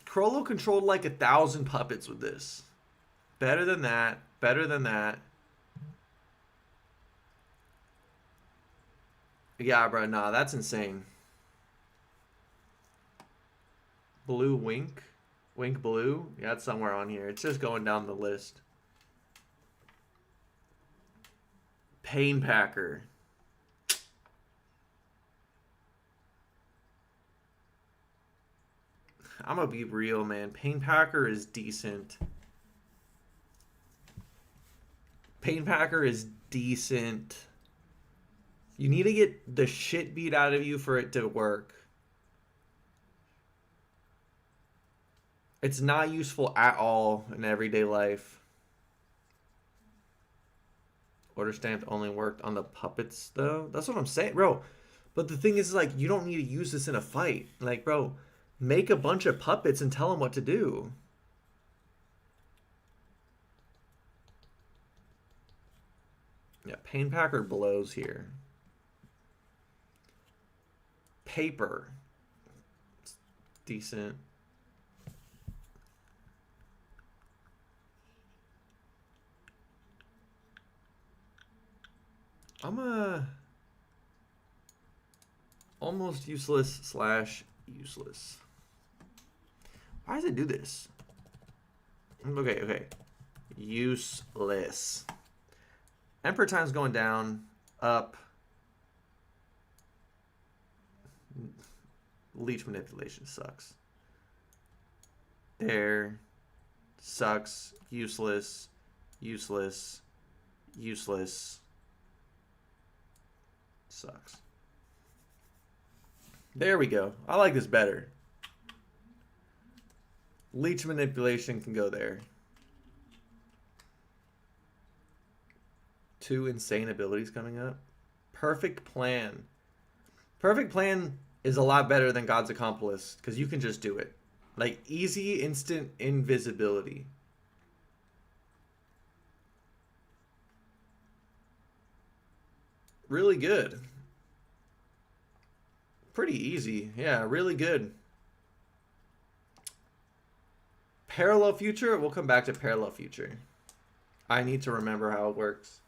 Crollo controlled like 1,000 puppets with this. Better than that. Better than that. Yeah, bro. Nah, that's insane. Blue Wink. Wink Blue. Yeah, it's somewhere on here. It's just going down the list. Pain Packer. I'm gonna be real, man. Pain Packer is decent. Pain Packer is decent. You need to get the shit beat out of you for it to work. It's not useful at all in everyday life. Order stamped only worked on the puppets, though. That's what I'm saying, bro. But the thing is, like, you don't need to use this in a fight. Like, bro, make a bunch of puppets and tell them what to do. Yeah, Pain Packer blows here. Paper. It's decent. I'm a almost useless slash useless. Why does it do this? Okay. Useless. Emperor time's going down, up. Leech manipulation sucks. There. Sucks. Useless. Useless. Useless. Sucks. There we go. I like this better. Leech manipulation can go there. 2 insane abilities coming up. Perfect plan. Perfect plan is a lot better than God's Accomplice because you can just do it. Like easy instant invisibility. Really good. Pretty easy. Yeah, really good. Parallel future? We'll come back to parallel future. I need to remember how it works.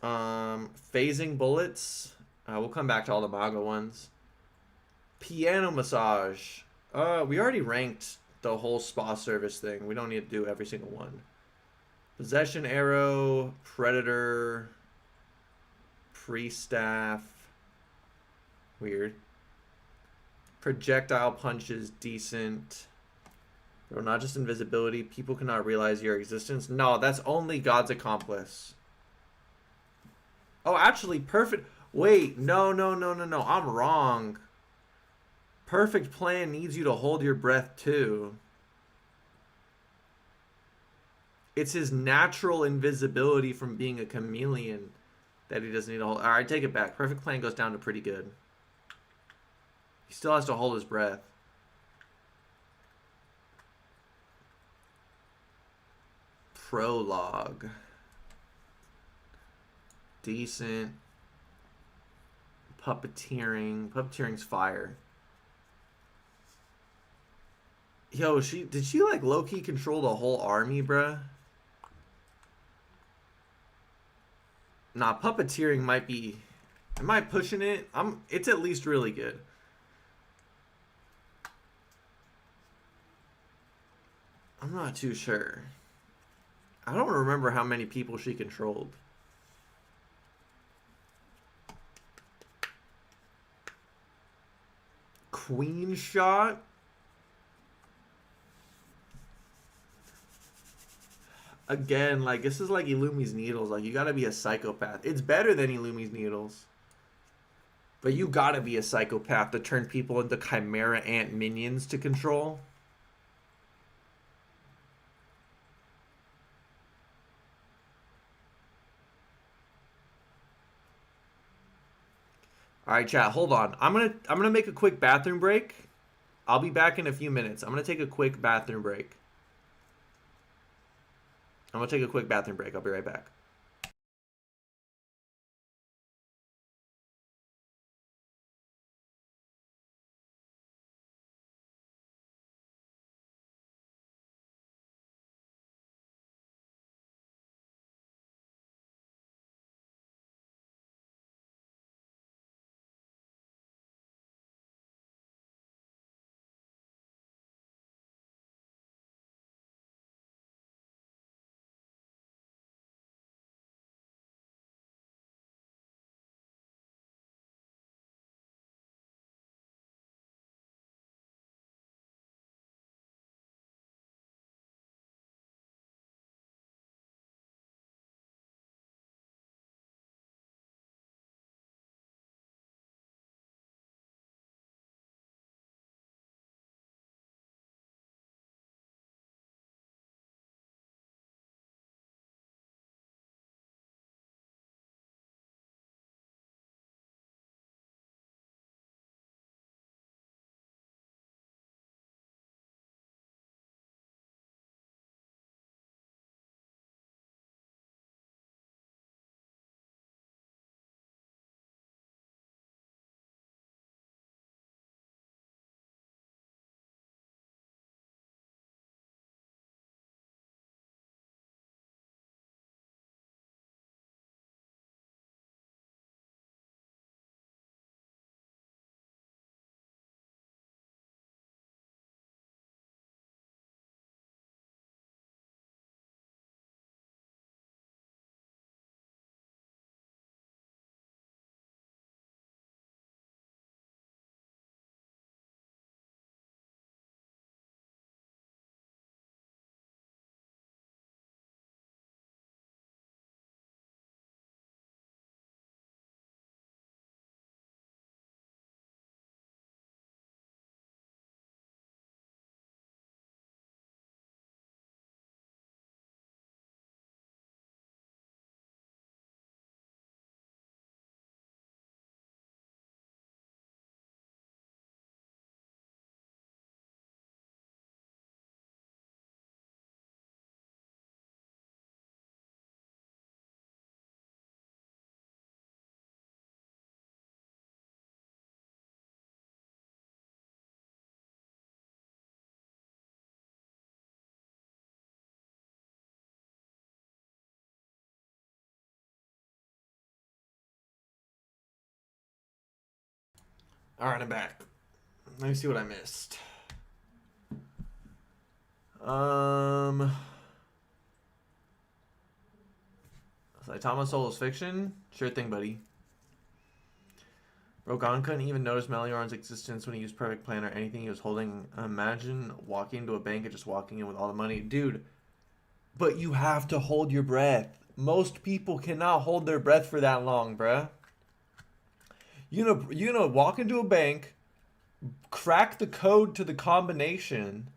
Phasing bullets. We'll come back to all the manga ones. Piano massage. We already ranked the whole spa service thing. We don't need to do every single one. Possession arrow, predator, pre-staff. Weird. Projectile punches, decent. Bro, not just invisibility. People cannot realize your existence. No, that's only God's Accomplice. Oh, actually, perfect. Wait, no. I'm wrong. Perfect plan needs you to hold your breath too. It's his natural invisibility from being a chameleon that he doesn't need to hold. All right, take it back. Perfect plan goes down to pretty good. He still has to hold his breath. Prologue. Decent. Puppeteering. Puppeteering's fire. Yo, did she like low-key control the whole army, bruh? Nah, puppeteering might be... Am I pushing it? It's at least really good. I'm not too sure. I don't remember how many people she controlled. Queen shot? Again, like, this is like Illumi's needles. Like, you gotta be a psychopath. It's better than Illumi's needles. But you gotta be a psychopath to turn people into chimera ant minions to control. All right, chat, hold on. I'm gonna make a quick bathroom break. I'll be back in a few minutes. I'm gonna take a quick bathroom break. I'm gonna take a quick bathroom break. I'll be right back. All right, I'm back. Let me see what I missed. Saitama Solo's fiction? Sure thing, buddy. Rogan couldn't even notice Meliorn's existence when he used Perfect Plan or anything he was holding. Imagine walking into a bank and just walking in with all the money. Dude, but you have to hold your breath. Most people cannot hold their breath for that long, bruh. You're gonna walk into a bank, crack the code to the combination.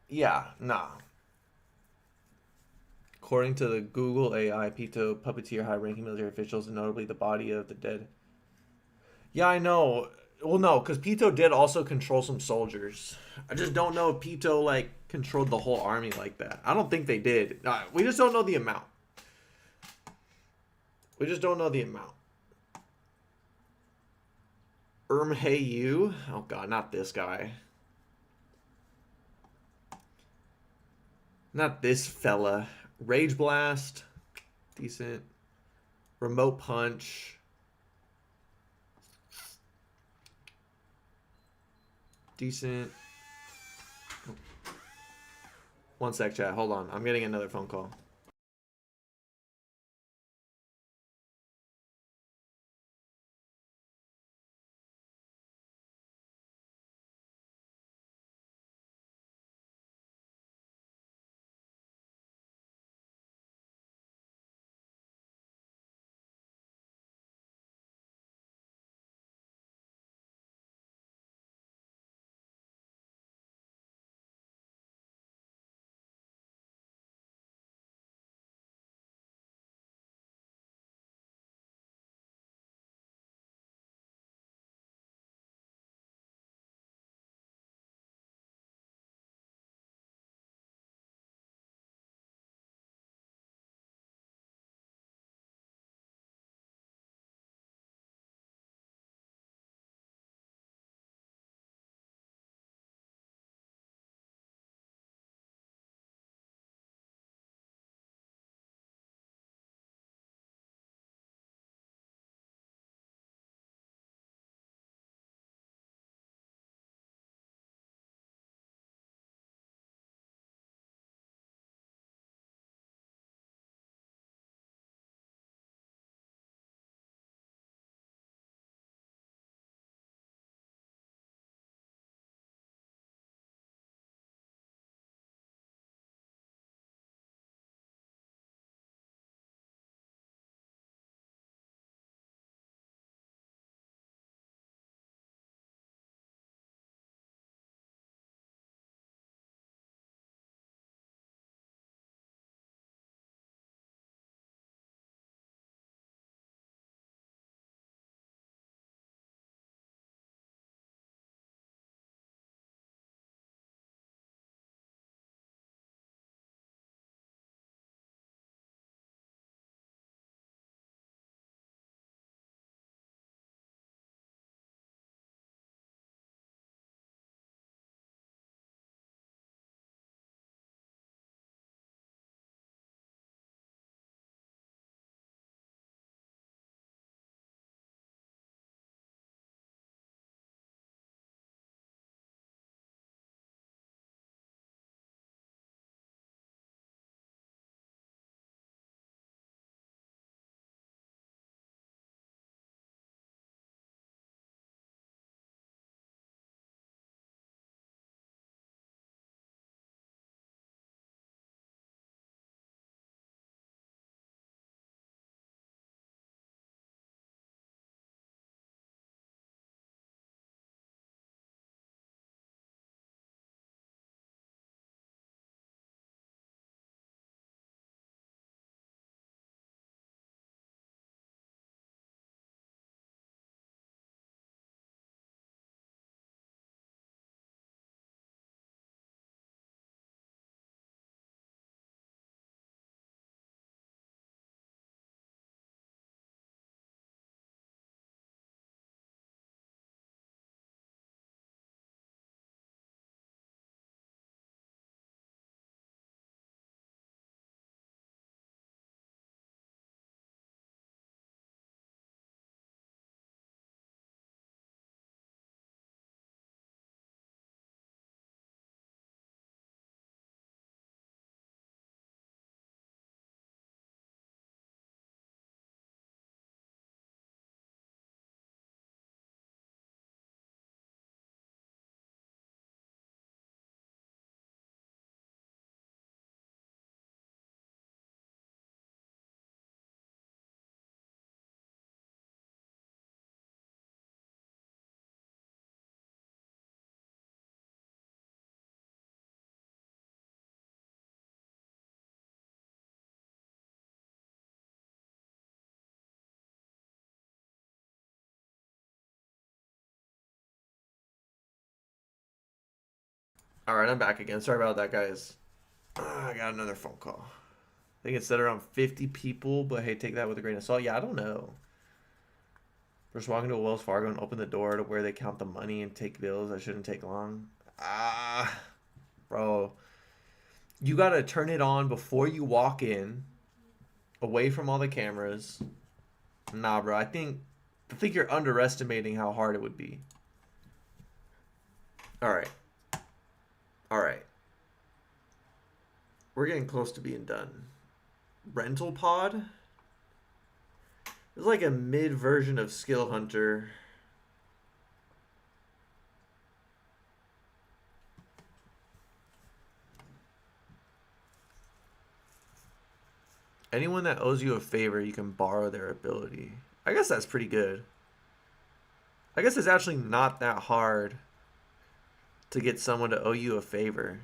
Yeah, nah. According to the Google AI, Pito puppeteer high-ranking military officials, and notably the body of the dead. Yeah, I know. Well, no, because Pito did also control some soldiers. I just don't know if Pito like controlled the whole army like that. I don't think they did. We just don't know the amount. We just don't know the amount. Hey you. Oh god, not this guy. Not this fella. Rage Blast. Decent. Remote Punch. Decent. One sec, chat. Hold on. I'm getting another phone call. All right, I'm back again. Sorry about that, guys. I got another phone call. I think it said around 50 people, but hey, take that with a grain of salt. Yeah, I don't know. Just walking to a Wells Fargo and open the door to where they count the money and take bills. That shouldn't take long. Bro. You got to turn it on before you walk in, away from all the cameras. Nah, bro. I think you're underestimating how hard it would be. All right. All right. We're getting close to being done. Rental pod? It's like a mid version of Skill Hunter. Anyone that owes you a favor, you can borrow their ability. I guess that's pretty good. I guess it's actually not that hard to get someone to owe you a favor.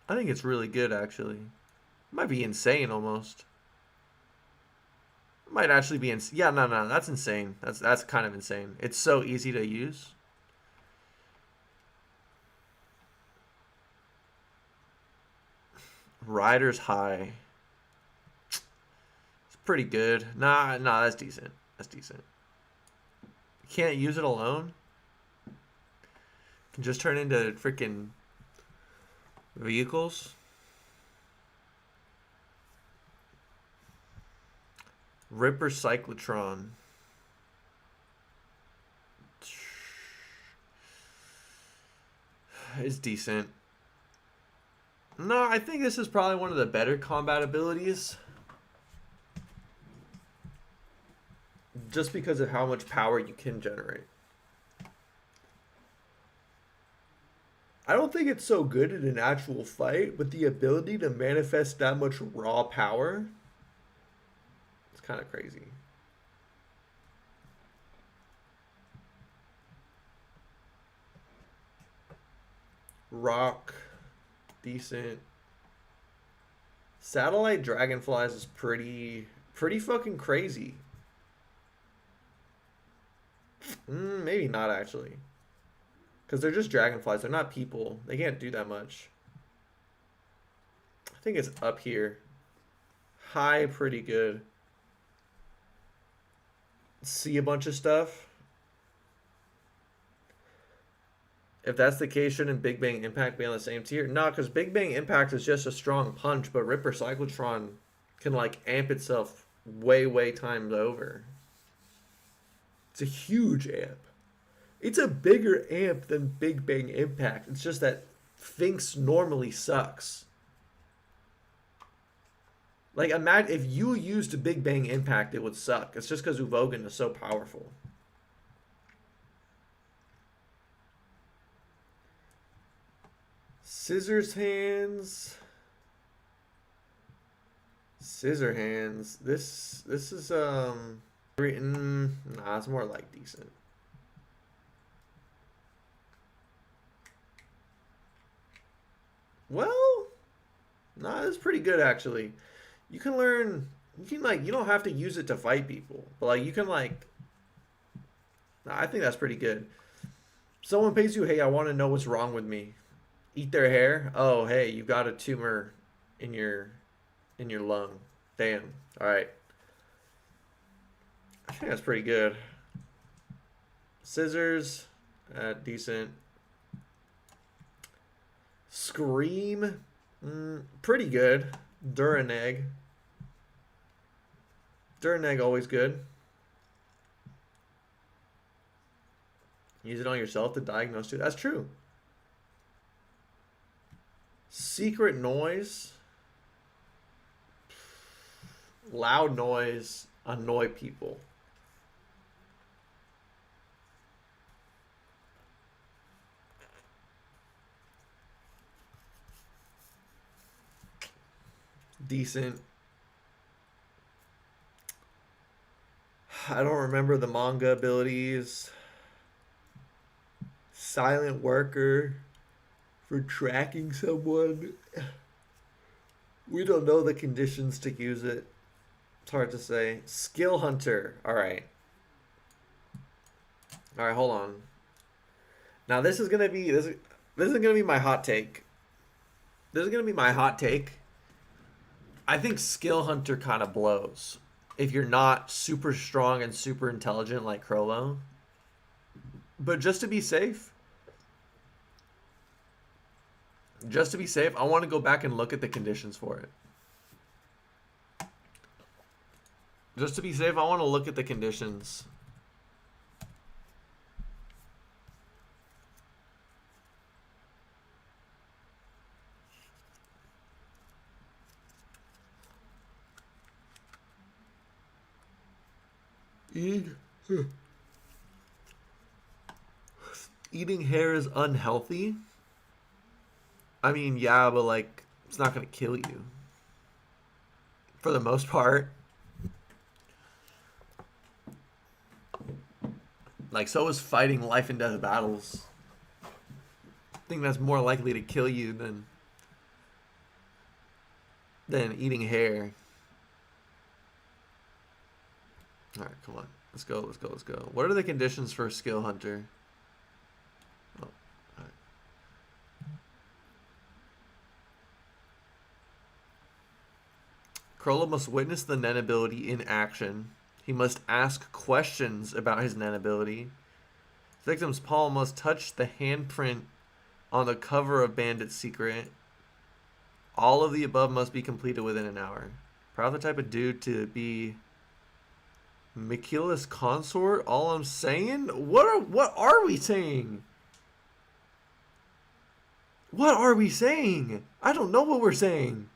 I think it's really good, actually. It might be insane, almost. It might actually be insane. Yeah, no, that's insane. That's kind of insane. It's so easy to use. Rider's High. It's pretty good. Nah, that's decent. That's decent. You can't use it alone. You can just turn into freaking vehicles. Ripper Cyclotron. It's decent. No, I think this is probably one of the better combat abilities. Just because of how much power you can generate. I don't think it's so good in an actual fight, but the ability to manifest that much raw power, it's kind of crazy. Rock, decent. Satellite Dragonflies is pretty fucking crazy. Maybe not actually. Because they're just dragonflies. They're not people. They can't do that much. I think it's up here. High, pretty good. See a bunch of stuff. If that's the case, shouldn't Big Bang Impact be on the same tier? No, because Big Bang Impact is just a strong punch, but Ripper Cyclotron can like amp itself way times over. It's a huge amp. It's a bigger amp than Big Bang Impact. It's just that Finks normally sucks. Like, imagine if you used a Big Bang Impact, it would suck. It's just because Uvogan is so powerful. Scissors Hands. Scissor Hands. This is nah, it's more like decent. Well, nah, it's pretty good actually. You can learn. You can like. You don't have to use it to fight people, but like you can like. Nah, I think that's pretty good. Someone pays you, hey, I want to know what's wrong with me. Eat their hair. Oh, hey, you got a tumor in your lung. Damn. All right. I think that's pretty good. Scissors, decent. Scream, pretty good. Duraneg. Duraneg always good. Use it on yourself to diagnose too. That's true. Secret noise. Loud noise annoy people. Decent. I don't remember the manga abilities. Silent worker for tracking someone. We don't know the conditions to use it. It's hard to say. Skill hunter. All right. All right, hold on. Now this is gonna be this is gonna be my hot take. This is gonna be my hot take. I think Skill Hunter kind of blows if you're not super strong and super intelligent like Crollo. But just to be safe, I want to go back and look at the conditions for it. Just to be safe, I want to look at the conditions. Eating hair is unhealthy. I mean, yeah, but like, it's not gonna kill you. For the most part. Like, so is fighting life and death battles. I think that's more likely to kill you than eating hair. Alright, come on. Let's go, let's go, let's go. What are the conditions for Skill Hunter? Oh, alright. Crollo must witness the Nen ability in action. He must ask questions about his Nen ability. Victim's palm must touch the handprint on the cover of Bandit's Secret. All of the above must be completed within an hour. Probably the type of dude to be Mikila's consort. All I'm saying? What are we saying? What are we saying? I don't know what we're saying.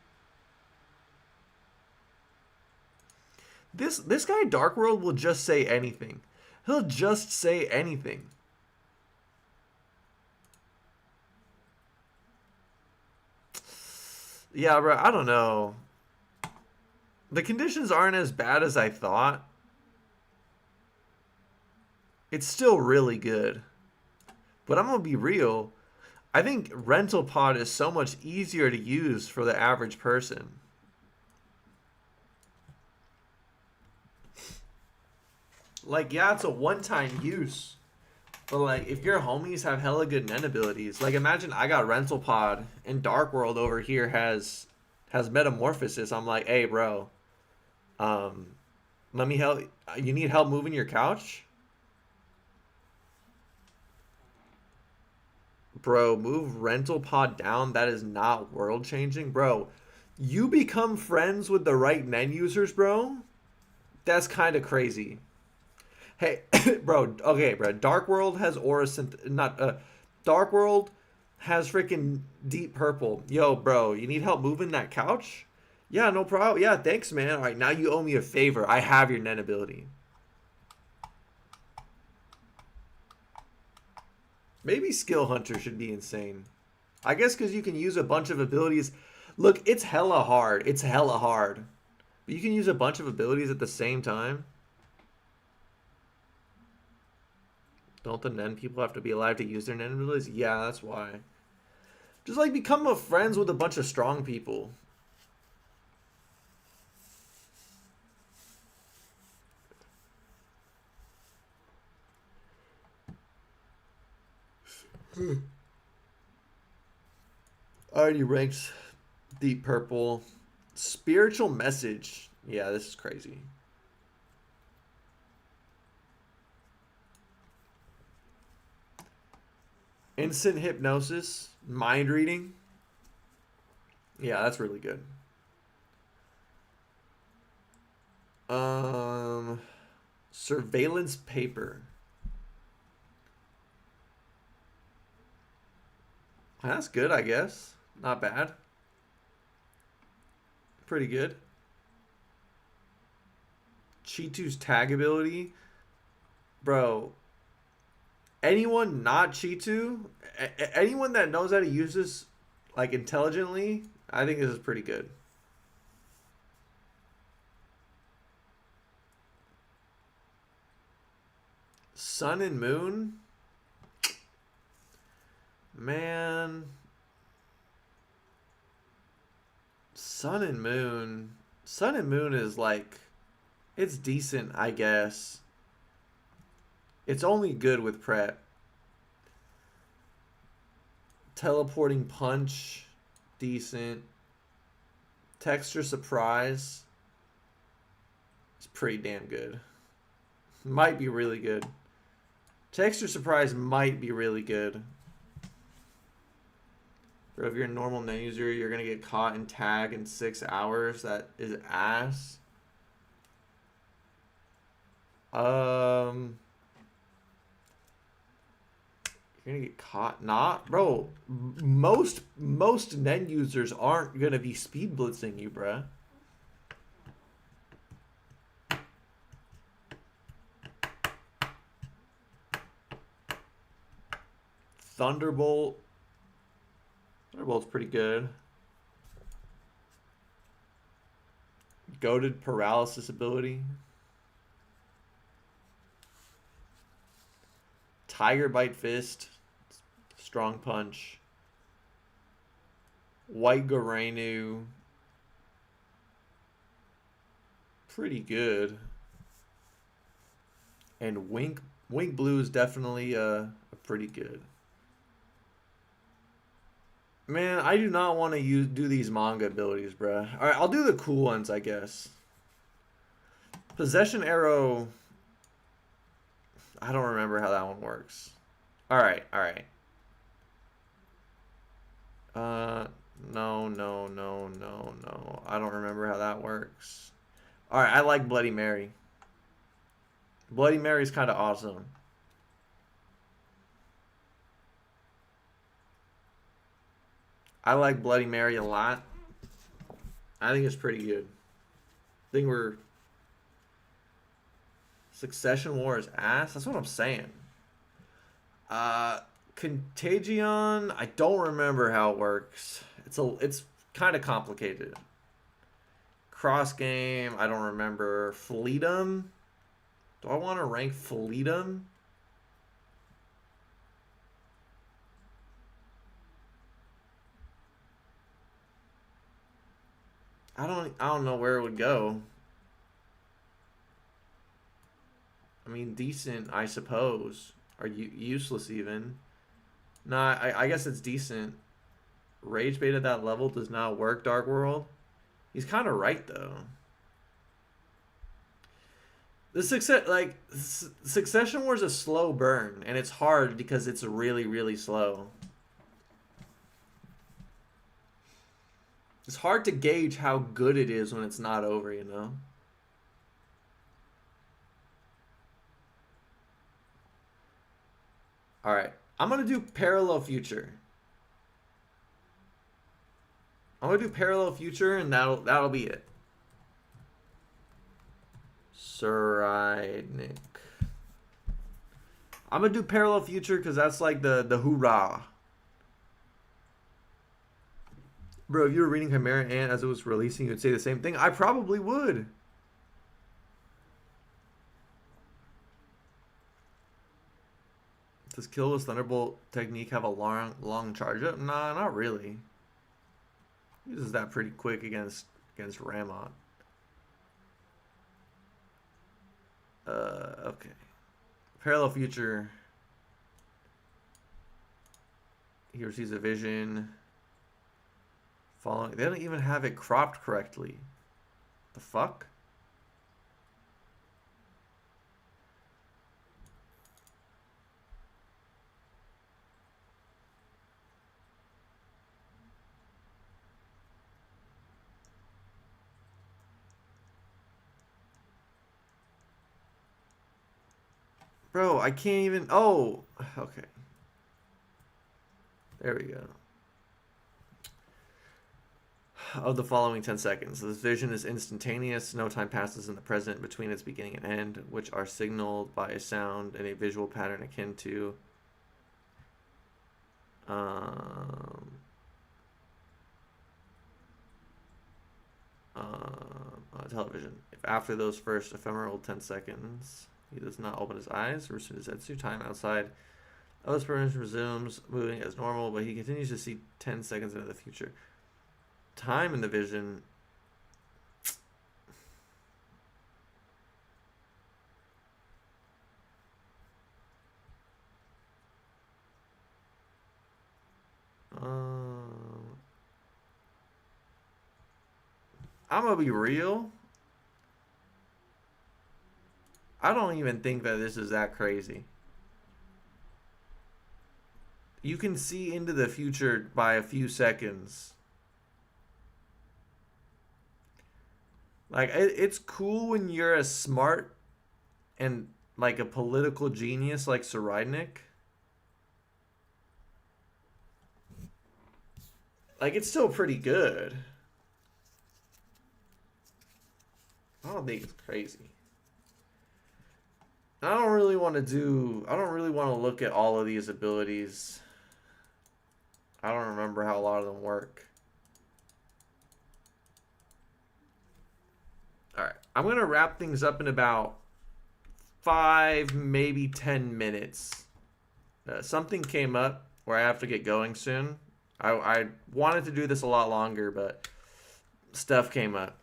This guy Dark World will just say anything. He'll just say anything. Yeah, bro, I don't know. The conditions aren't as bad as I thought. It's still really good. But I'm going to be real. I think Rental Pod is so much easier to use for the average person. Like, yeah, it's a one-time use. But, like, if your homies have hella good Nen abilities, like, imagine I got Rental Pod and Dark World over here has Metamorphosis. I'm like, hey, bro, let me help. You need help moving your couch? Bro, move Rental Pod down. That is not world changing. Bro, you become friends with the right Nen users, bro. That's kind of crazy. Hey, bro, okay, bro. Dark World has Aura Dark World has freaking Deep Purple. Yo, bro, you need help moving that couch? Yeah, no problem. Yeah, thanks, man. All right, now you owe me a favor. I have your Nen ability. Maybe Skill Hunter should be insane. I guess because you can use a bunch of abilities. Look, it's hella hard. It's hella hard. But you can use a bunch of abilities at the same time. Don't the Nen people have to be alive to use their Nen abilities? Yeah, that's why. Just like become friends with a bunch of strong people. I already ranked Deep Purple. Spiritual Message. Yeah, this is crazy. Instant Hypnosis. Mind Reading. Yeah, that's really good. Surveillance Paper. That's good, I guess. Not bad. Pretty good. Chitu's tag ability. Bro, anyone not Chitu, anyone that knows how to use this like intelligently, I think this is pretty good. Sun and Moon? Man. Sun and Moon. Sun and Moon is like, it's decent, I guess. It's only good with prep. Teleporting punch, decent. Texture surprise is pretty damn good. Might be really good. Texture surprise might be really good. Bro, if you're a normal net user, you're gonna get caught in tag in 6 hours. That is ass. You're gonna get caught. Not, bro. Most net users aren't gonna be speed blitzing you, bruh. Thunderbolt. Thunderbolt's pretty good. Goated paralysis ability. Tiger Bite Fist. Strong Punch. White Garenu. Pretty good. And Wink Blue is definitely a pretty good. Man, I do not want to do these manga abilities, bruh. Alright, I'll do the cool ones, I guess. Possession Arrow. I don't remember how that one works. Alright. No. I don't remember how that works. Alright, I like Bloody Mary. Bloody Mary's kind of awesome. I like Bloody Mary a lot. I think it's pretty good. I think we're... Succession War is ass? That's what I'm saying. Contagion, I don't remember how it works. It's kind of complicated. Cross game, I don't remember. Fleetum? Do I want to rank Fleetum? I don't know where it would go. I mean, decent, I suppose. Or useless even. Nah, I guess it's decent. Rage bait at that level does not work, Dark World. He's kind of right though. The Succession War is a slow burn, and it's hard because it's really slow. It's hard to gauge how good it is when it's not over, you know? Alright. I'm going to do Parallel Future. I'm going to do Parallel Future, and that'll be it. Nick. I'm going to do Parallel Future because that's like the hoorah. Bro, if you were reading Chimera Ant as it was releasing, you would say the same thing. I probably would. Does Killua's Thunderbolt technique have a long charge up? Nah, not really. He uses that pretty quick against Ramot. Okay. Parallel Future. He receives a vision. Following, they don't even have it cropped correctly. The fuck? Bro, I can't even... Oh, okay. There we go. Of the following 10 seconds. This vision is instantaneous. No time passes in the present between its beginning and end, which are signaled by a sound and a visual pattern akin to television. If after those first ephemeral 10 seconds he does not open his eyes, Zetsu time outside of this person resumes moving as normal, but he continues to see 10 seconds into the future. Time in the vision. I'm gonna be real. I don't even think that this is that crazy. You can see into the future by a few seconds. Like it's cool when you're as smart and like a political genius like Saridnik. Like it's still pretty good. I don't think it's crazy. I don't really want to look at all of these abilities. I don't remember how a lot of them work. Alright, I'm going to wrap things up in about 5, maybe 10 minutes. Something came up where I have to get going soon. I wanted to do this a lot longer, but stuff came up.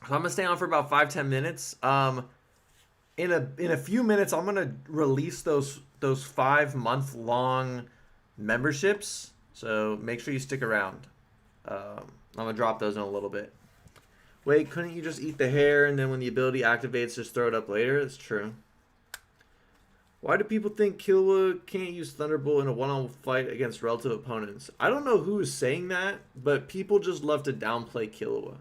So I'm going to stay on for about 5-10 minutes. In a few minutes, I'm going to release those 5-month-long memberships. So make sure you stick around. I'm going to drop those in a little bit. Wait, couldn't you just eat the hair and then when the ability activates, just throw it up later? That's true. Why do people think Killua can't use Thunderbolt in a one-on-one fight against relative opponents? I don't know who is saying that, but people just love to downplay Killua.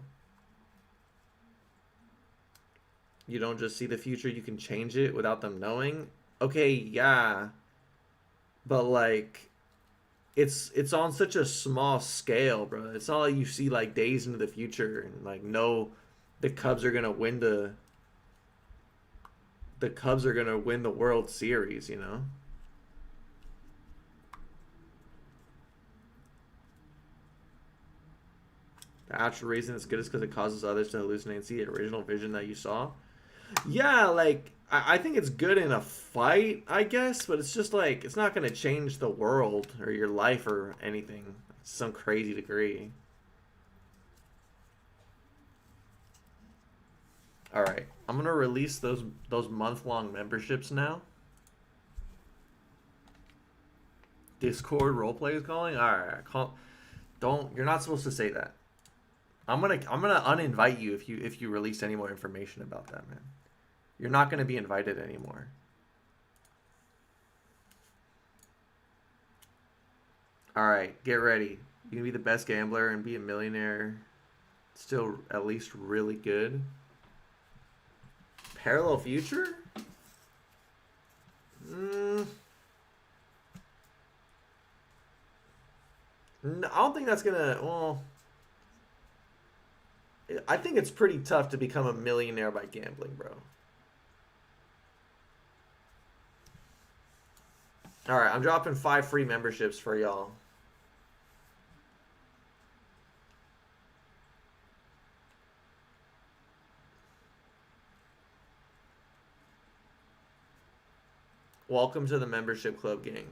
You don't just see the future, you can change it without them knowing? Okay, yeah. But like it's on such a small scale, bro. It's not like you see like days into the future and like no the Cubs are going to win the Cubs are going to win the World Series, you know? The actual reason it's good is because it causes others to hallucinate and see the original vision that you saw. Yeah, like, I think it's good in a fight, I guess, but it's just like, it's not going to change the world or your life or anything to some crazy degree. Alright, I'm going to release those month-long memberships now. Discord roleplay is calling? Alright, you're not supposed to say that. I'm gonna uninvite you if you release any more information about that, man. You're not gonna be invited anymore. Alright, get ready. You can be the best gambler and be a millionaire. Still at least really good. Parallel future? No, I don't think that's gonna, well, I think it's pretty tough to become a millionaire by gambling, bro. Alright, I'm dropping 5 free memberships for y'all. Welcome to the membership club, gang.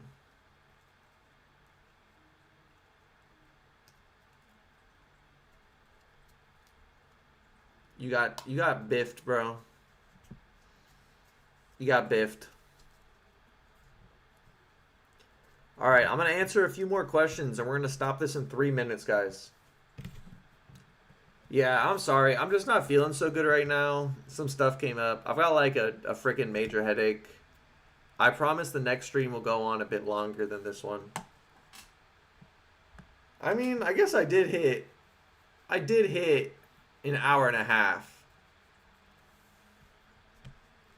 You got biffed, bro. You got biffed. Alright, I'm going to answer a few more questions, and we're going to stop this in 3 minutes, guys. Yeah, I'm sorry. I'm just not feeling so good right now. Some stuff came up. I've got, like, a freaking major headache. I promise the next stream will go on a bit longer than this one. I mean, I guess I did hit an hour and a half.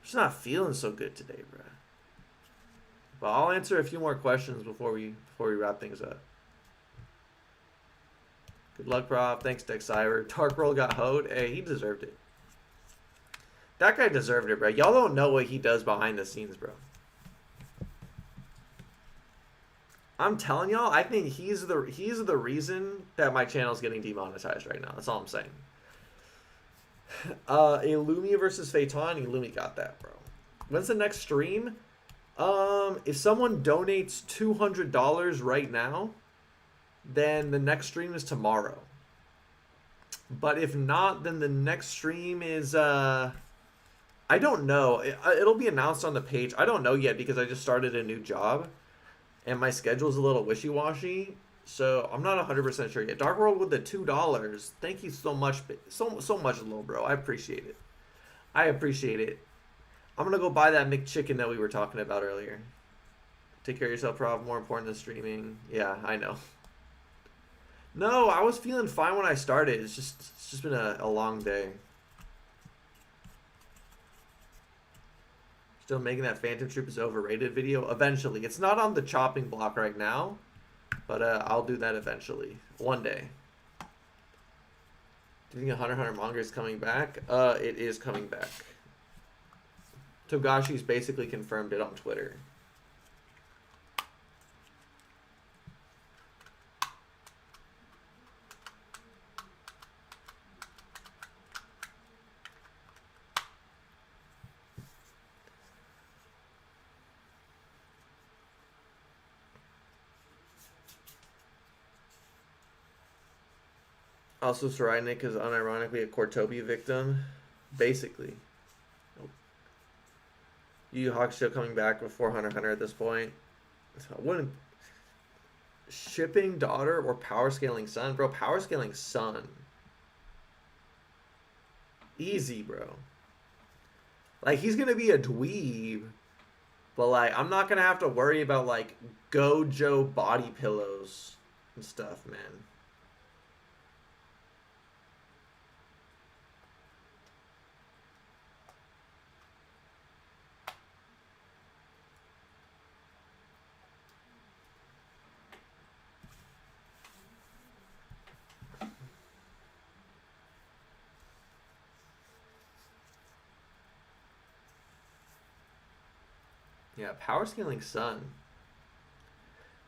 Just not feeling so good today, bro. But I'll answer a few more questions before we wrap things up. Good luck, Prof. Thanks, Dexiver. Dark World got hoed. Hey, he deserved it. That guy deserved it, bro. Y'all don't know what he does behind the scenes, bro. I'm telling y'all, I think he's the reason that my channel's getting demonetized right now. That's all I'm saying. Illumi versus Phaeton. Illumi got that, bro. When's the next stream? If someone donates $200 right now, then the next stream is tomorrow. But if not, then the next stream is, I don't know. It'll be announced on the page. I don't know yet because I just started a new job. And my schedule is a little wishy-washy. So I'm not 100% sure yet. Dark World with the $2. Thank you so much, so much, Lil Bro. I appreciate it. I appreciate it. I'm gonna go buy that McChicken that we were talking about earlier. Take care of yourself, Prof. More important than streaming. Yeah, I know. No, I was feeling fine when I started. It's just been a long day. Still making that Phantom Troop is overrated video. Eventually, it's not on the chopping block right now, but I'll do that eventually, one day. Do you think Hunter x Hunter manga is coming back? It is coming back. Togashi's basically confirmed it on Twitter. Also, Saraynik is unironically a Cortopia victim. Basically. Nope. Yu Hakusho coming back before Hunter x Hunter at this point. So wouldn't shipping daughter or power scaling son? Bro, power scaling son. Easy, bro. Like, he's gonna be a dweeb, but like, I'm not gonna have to worry about like Gojo body pillows and stuff, man. Yeah, power scaling sun.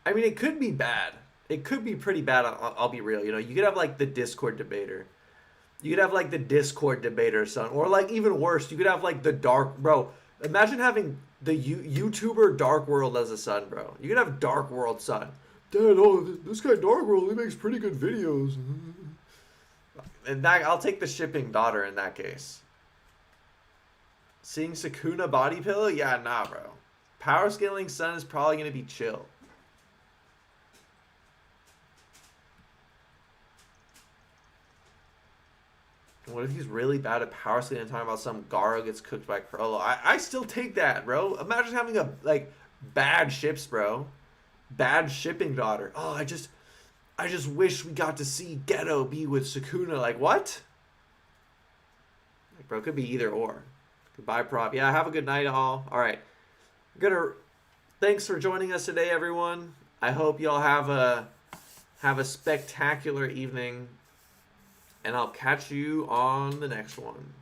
I mean, it could be bad. It could be pretty bad. I'll be real. You know, you could have like the Discord debater. You could have like the Discord debater son, or like even worse, you could have like the dark bro. Imagine having the YouTuber Dark World as a son, bro. You could have Dark World son. Dad, oh, this guy Dark World, he makes pretty good videos. And that I'll take the shipping daughter in that case. Seeing Sukuna body pillow? Yeah, nah, bro. Power scaling sun is probably gonna be chill. What if he's really bad at power scaling and talking about some Garo gets cooked by Crollo? I still take that, bro. Imagine having a like bad ships, bro. Bad shipping daughter. Oh, I just wish we got to see Ghetto be with Sukuna. Like what? Like, bro, it could be either or. Goodbye, prop. Yeah, have a good night, all. All right. Thanks for joining us today, everyone. I hope y'all have a spectacular evening, and I'll catch you on the next one.